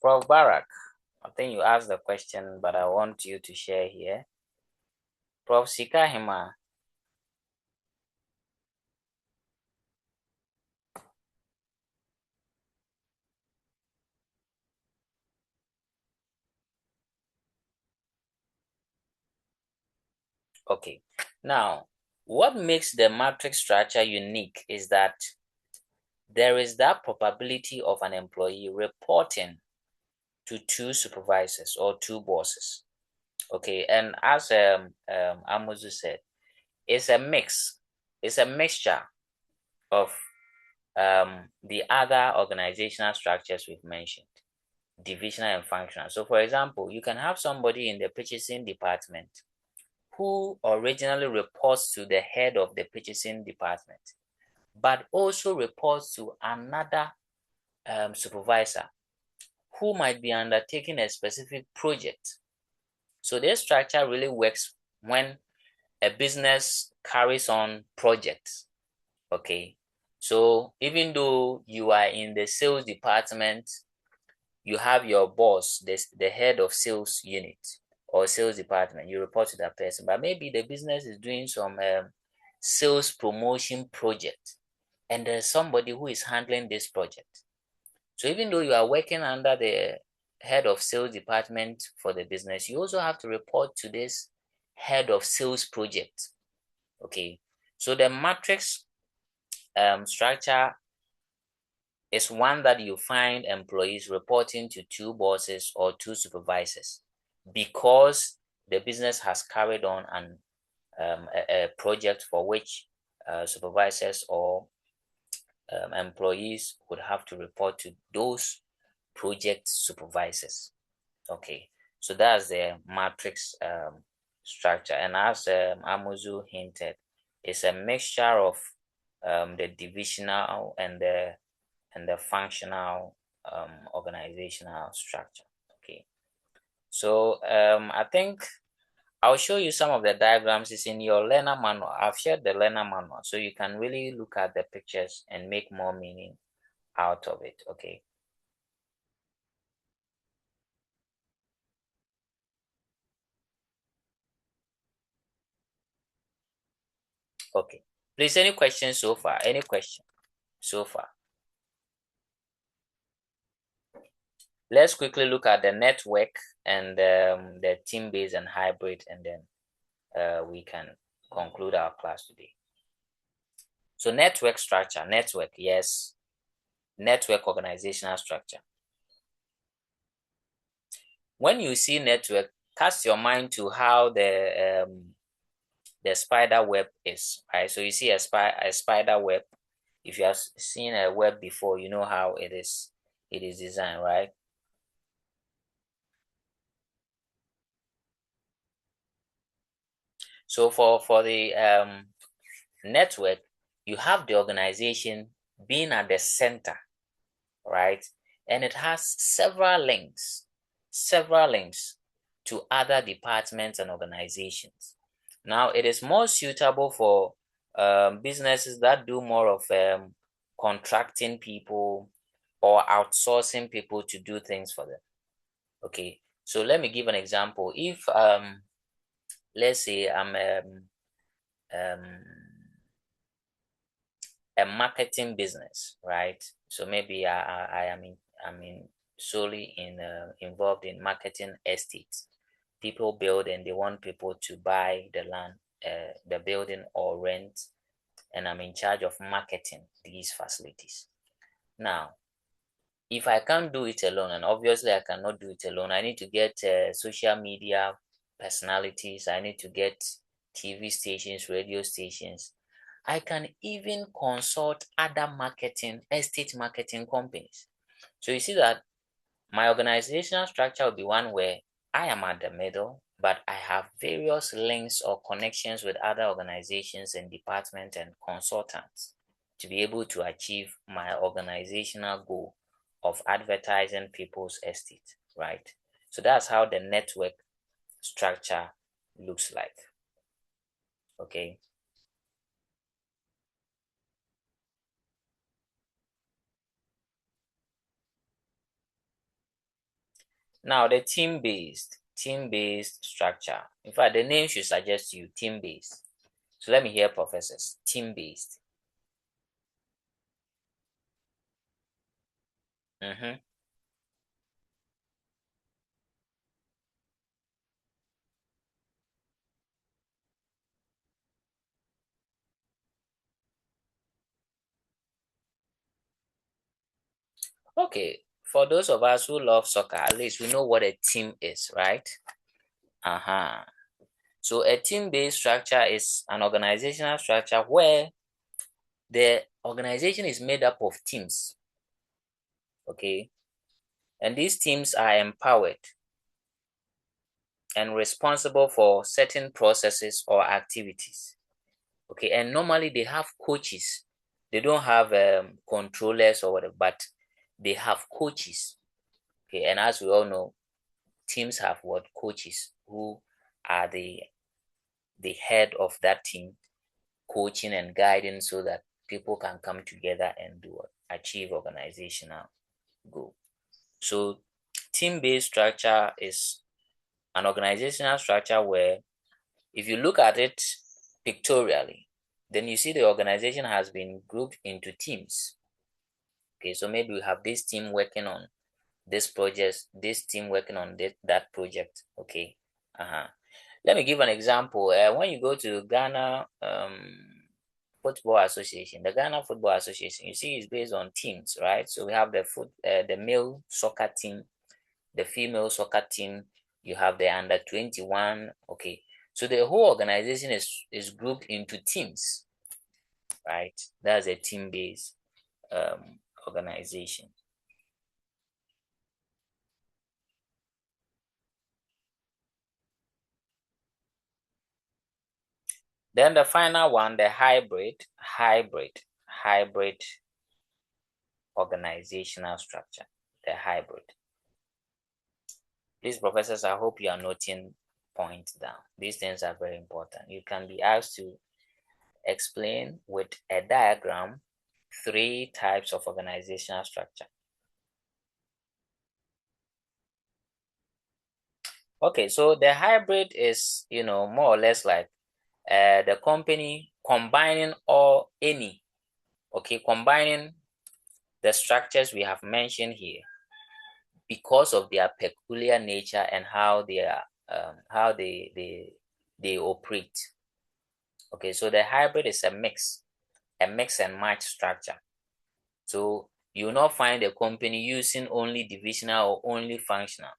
Prof. Barak, I think you asked the question, but I want you to share here. Prof. Sikahima. Okay, now what makes the matrix structure unique is that there is that probability of an employee reporting to two supervisors or two bosses. Okay, and as Amuzu said, it's a mix. It's a mixture of the other organizational structures we've mentioned, divisional and functional. So, for example, you can have somebody in the purchasing department who originally reports to the head of the purchasing department, but also reports to another supervisor who might be undertaking a specific project. So this structure really works when a business carries on projects. Okay, so even though you are in the sales department, you have your boss, the head of sales unit or sales department, you report to that person, but maybe the business is doing some sales promotion project and there's somebody who is handling this project. So even though you are working under the head of sales department for the business, you also have to report to this head of sales project. Okay, so the matrix structure is one that you find employees reporting to two bosses or two supervisors because the business has carried on a project for which supervisors or employees would have to report to those project supervisors. Okay, so that's the matrix structure, and as Amuzu hinted, it's a mixture of the divisional and the functional organizational structure. Okay, so I think I'll show you some of the diagrams. It's in your learner manual. I've shared the learner manual, so you can really look at the pictures and make more meaning out of it. Okay. Okay. Please, any questions so far? Any question so far? Let's quickly look at the network and the team-based and hybrid, and then we can conclude our class today. So network structure, yes. Network organizational structure. When you see network, cast your mind to how the spider web is, right? So you see a spider web. If you have seen a web before, you know how it is designed, right? So for the network, you have the organization being at the center, right? And it has several links to other departments and organizations. Now, it is more suitable for businesses that do more of contracting people or outsourcing people to do things for them. Okay, so let me give an example. If let's say I'm a marketing business, right? So maybe I'm solely involved in marketing estates. People build and they want people to buy the land, the building, or rent and I'm in charge of marketing these facilities. Now, if I can't do it alone, and obviously I cannot do it alone, I need to get social media personalities, I need to get TV stations, radio stations. I can even consult other estate marketing companies. So you see that my organizational structure will be one where I am at the middle, but I have various links or connections with other organizations and departments and consultants to be able to achieve my organizational goal of advertising people's estate, right? So that's how the network structure looks like. Okay. Now the team-based structure. In fact, the name should suggest to you team-based. So let me hear professors. Team-based. Okay, for those of us who love soccer, at least we know what a team is, right? So a team-based structure is an organizational structure where the organization is made up of teams. Okay, and these teams are empowered and responsible for certain processes or activities. Okay, and normally they have coaches. They don't have controllers or whatever, but they have coaches. Okay, and as we all know, teams have what? Coaches who are the head of that team, coaching and guiding so that people can come together and achieve organizational goal. So team-based structure is an organizational structure where if you look at it pictorially, then you see the organization has been grouped into teams. Okay, so maybe we have this team working on this project, this team working on that project. Okay. Let me give an example. When you go to Ghana Football Association, the Ghana Football Association, you see it's based on teams, right? So we have the male soccer team, the female soccer team, you have the under 21. Okay, so the whole organization is grouped into teams, right? That's a team-based organization. Then the final one, the hybrid organizational structure, the hybrid. Please, professors, I hope you are noting points down. These things are very important. You can be asked to explain with a diagram 3 types of organizational structure. Okay, so the hybrid is, more or less like the company combining combining the structures we have mentioned here because of their peculiar nature and how they operate. Okay, so the hybrid is a mix and match structure. So you will not find a company using only divisional or only functional.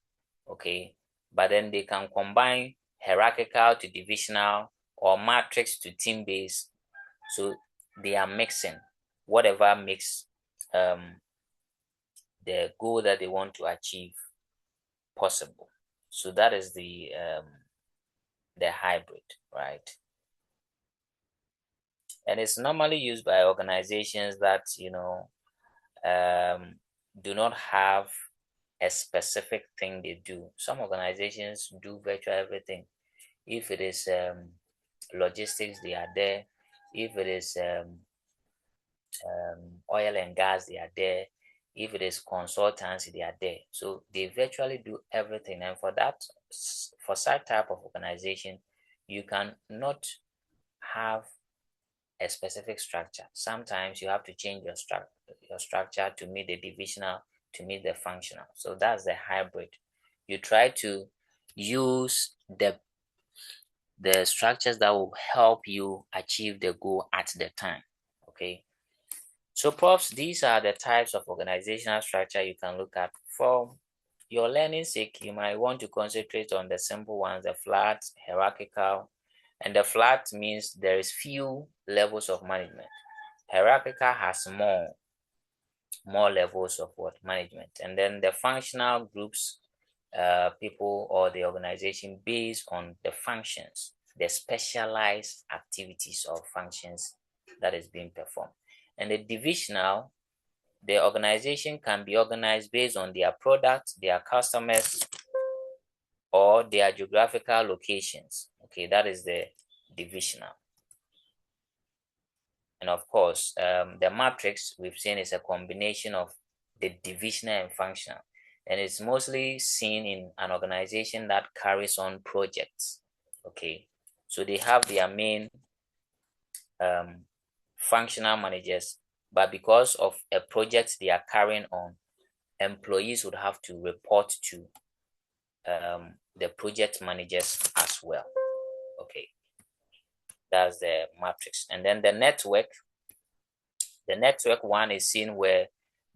Okay, but then they can combine hierarchical to divisional or matrix to team-based. So they are mixing whatever makes the goal that they want to achieve possible. So that is the hybrid, right? And it's normally used by organizations that do not have a specific thing they do. Some organizations do virtually everything. If it is logistics, they are there. If it is oil and gas, they are there. If it is consultancy, they are there. So they virtually do everything. And for such type of organization, you can not have a specific structure. Sometimes you have to change your structure to meet the divisional, to meet the functional. So that's the hybrid. You try to use the the structures that will help you achieve the goal at the time. Okay. So profs, these are the types of organizational structure you can look at. For your learning sake, you might want to concentrate on the simple ones, the flat, hierarchical, and the flat means there is few levels of management. Hierarchical has more levels of what management, and then the functional groups, people or the organization based on the functions, the specialized activities or functions that is being performed. And the divisional, the organization can be organized based on their products, their customers, or their geographical locations. Okay, that is the divisional. And of course, the matrix we've seen is a combination of the divisional and functional. And it's mostly seen in an organization that carries on projects. Okay, so they have their main functional managers, but because of a project they are carrying on, employees would have to report to the project managers as well. Okay, that's the matrix. And then the network one is seen where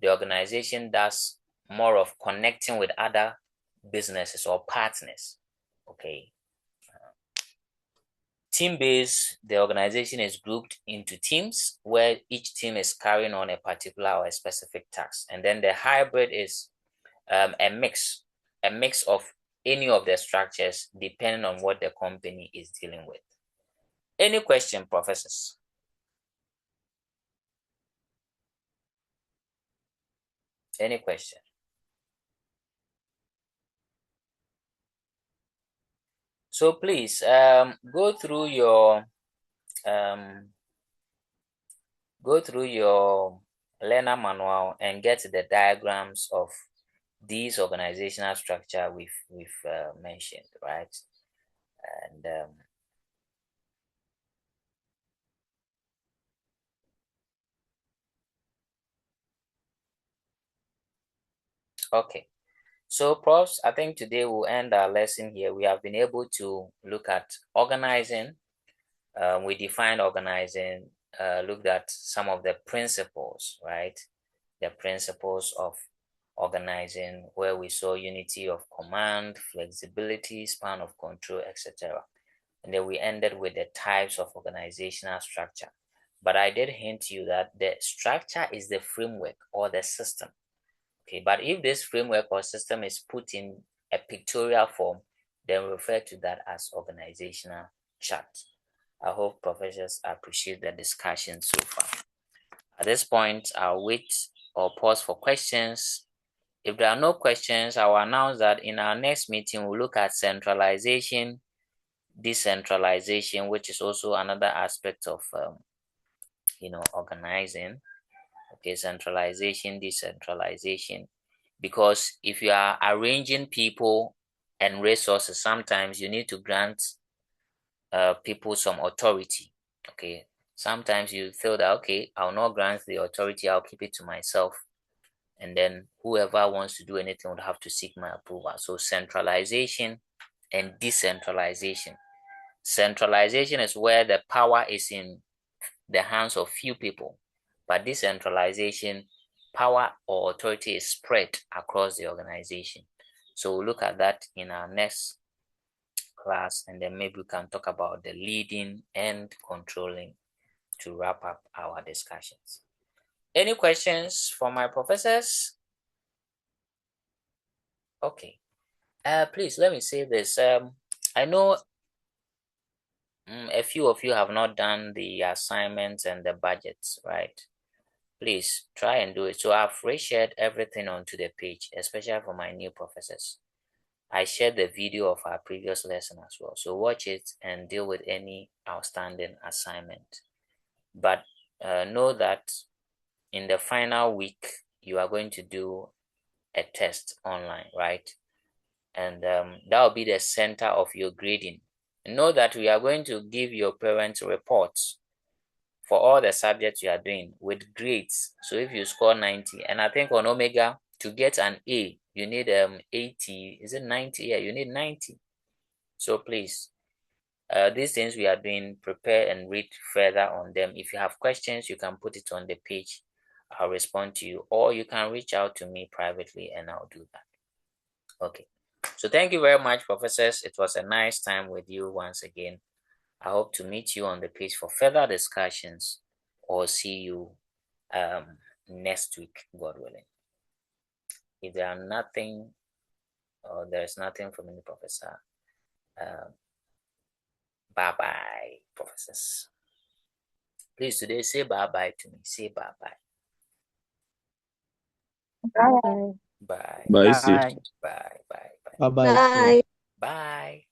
the organization does more of connecting with other businesses or partners. Okay. Team-based, the organization is grouped into teams where each team is carrying on a particular or a specific task. And then the hybrid is a mix of any of the structures depending on what the company is dealing with. Any question, professors? Any question? So please go through your learner manual and get the diagrams of these organizational structure we've mentioned, right? And okay. So profs, I think today we'll end our lesson here. We have been able to look at organizing. We defined organizing, looked at some of the principles, right? The principles of organizing, where we saw unity of command, flexibility, span of control, etc. And then we ended with the types of organizational structure. But I did hint to you that the structure is the framework or the system. Okay, but if this framework or system is put in a pictorial form, then we refer to that as organizational chart. I hope professors appreciate the discussion so far. At this point, I'll wait or pause for questions. If there are no questions, I will announce that in our next meeting, we'll look at centralization, decentralization, which is also another aspect of organizing. Okay, centralization, decentralization. Because if you are arranging people and resources, sometimes you need to grant people some authority. Okay, sometimes you feel that, okay, I'll not grant the authority, I'll keep it to myself. And then whoever wants to do anything would have to seek my approval. So centralization and decentralization. Centralization is where the power is in the hands of few people. But decentralization, power or authority is spread across the organization. So we'll look at that in our next class, and then maybe we can talk about the leading and controlling to wrap up our discussions. Any questions for my professors? Okay. Please let me say this. I know a few of you have not done the assignments and the budgets, right? Please try and do it. So I've reshared everything onto the page, especially for my new professors. I shared the video of our previous lesson as well. So watch it and deal with any outstanding assignment. But know that in the final week, you are going to do a test online, right? And that will be the center of your grading. Know that we are going to give your parents reports for all the subjects you are doing with grades. So if you score 90, and I think on Omega, to get an A, you need 80, is it 90? Yeah, you need 90. So please, These things we are doing, prepare and read further on them. If you have questions, you can put it on the page. I'll respond to you, or you can reach out to me privately and I'll do that. Okay. So thank you very much, professors. It was a nice time with you once again. I hope to meet you on the page for further discussions or see you next week, God willing. If there are nothing, or there's nothing from any professor, bye-bye, professors. Please today say bye-bye to me. Say bye-bye. Bye. Bye. Bye, sis. Bye. Bye. Bye. Bye bye. Bye. Bye.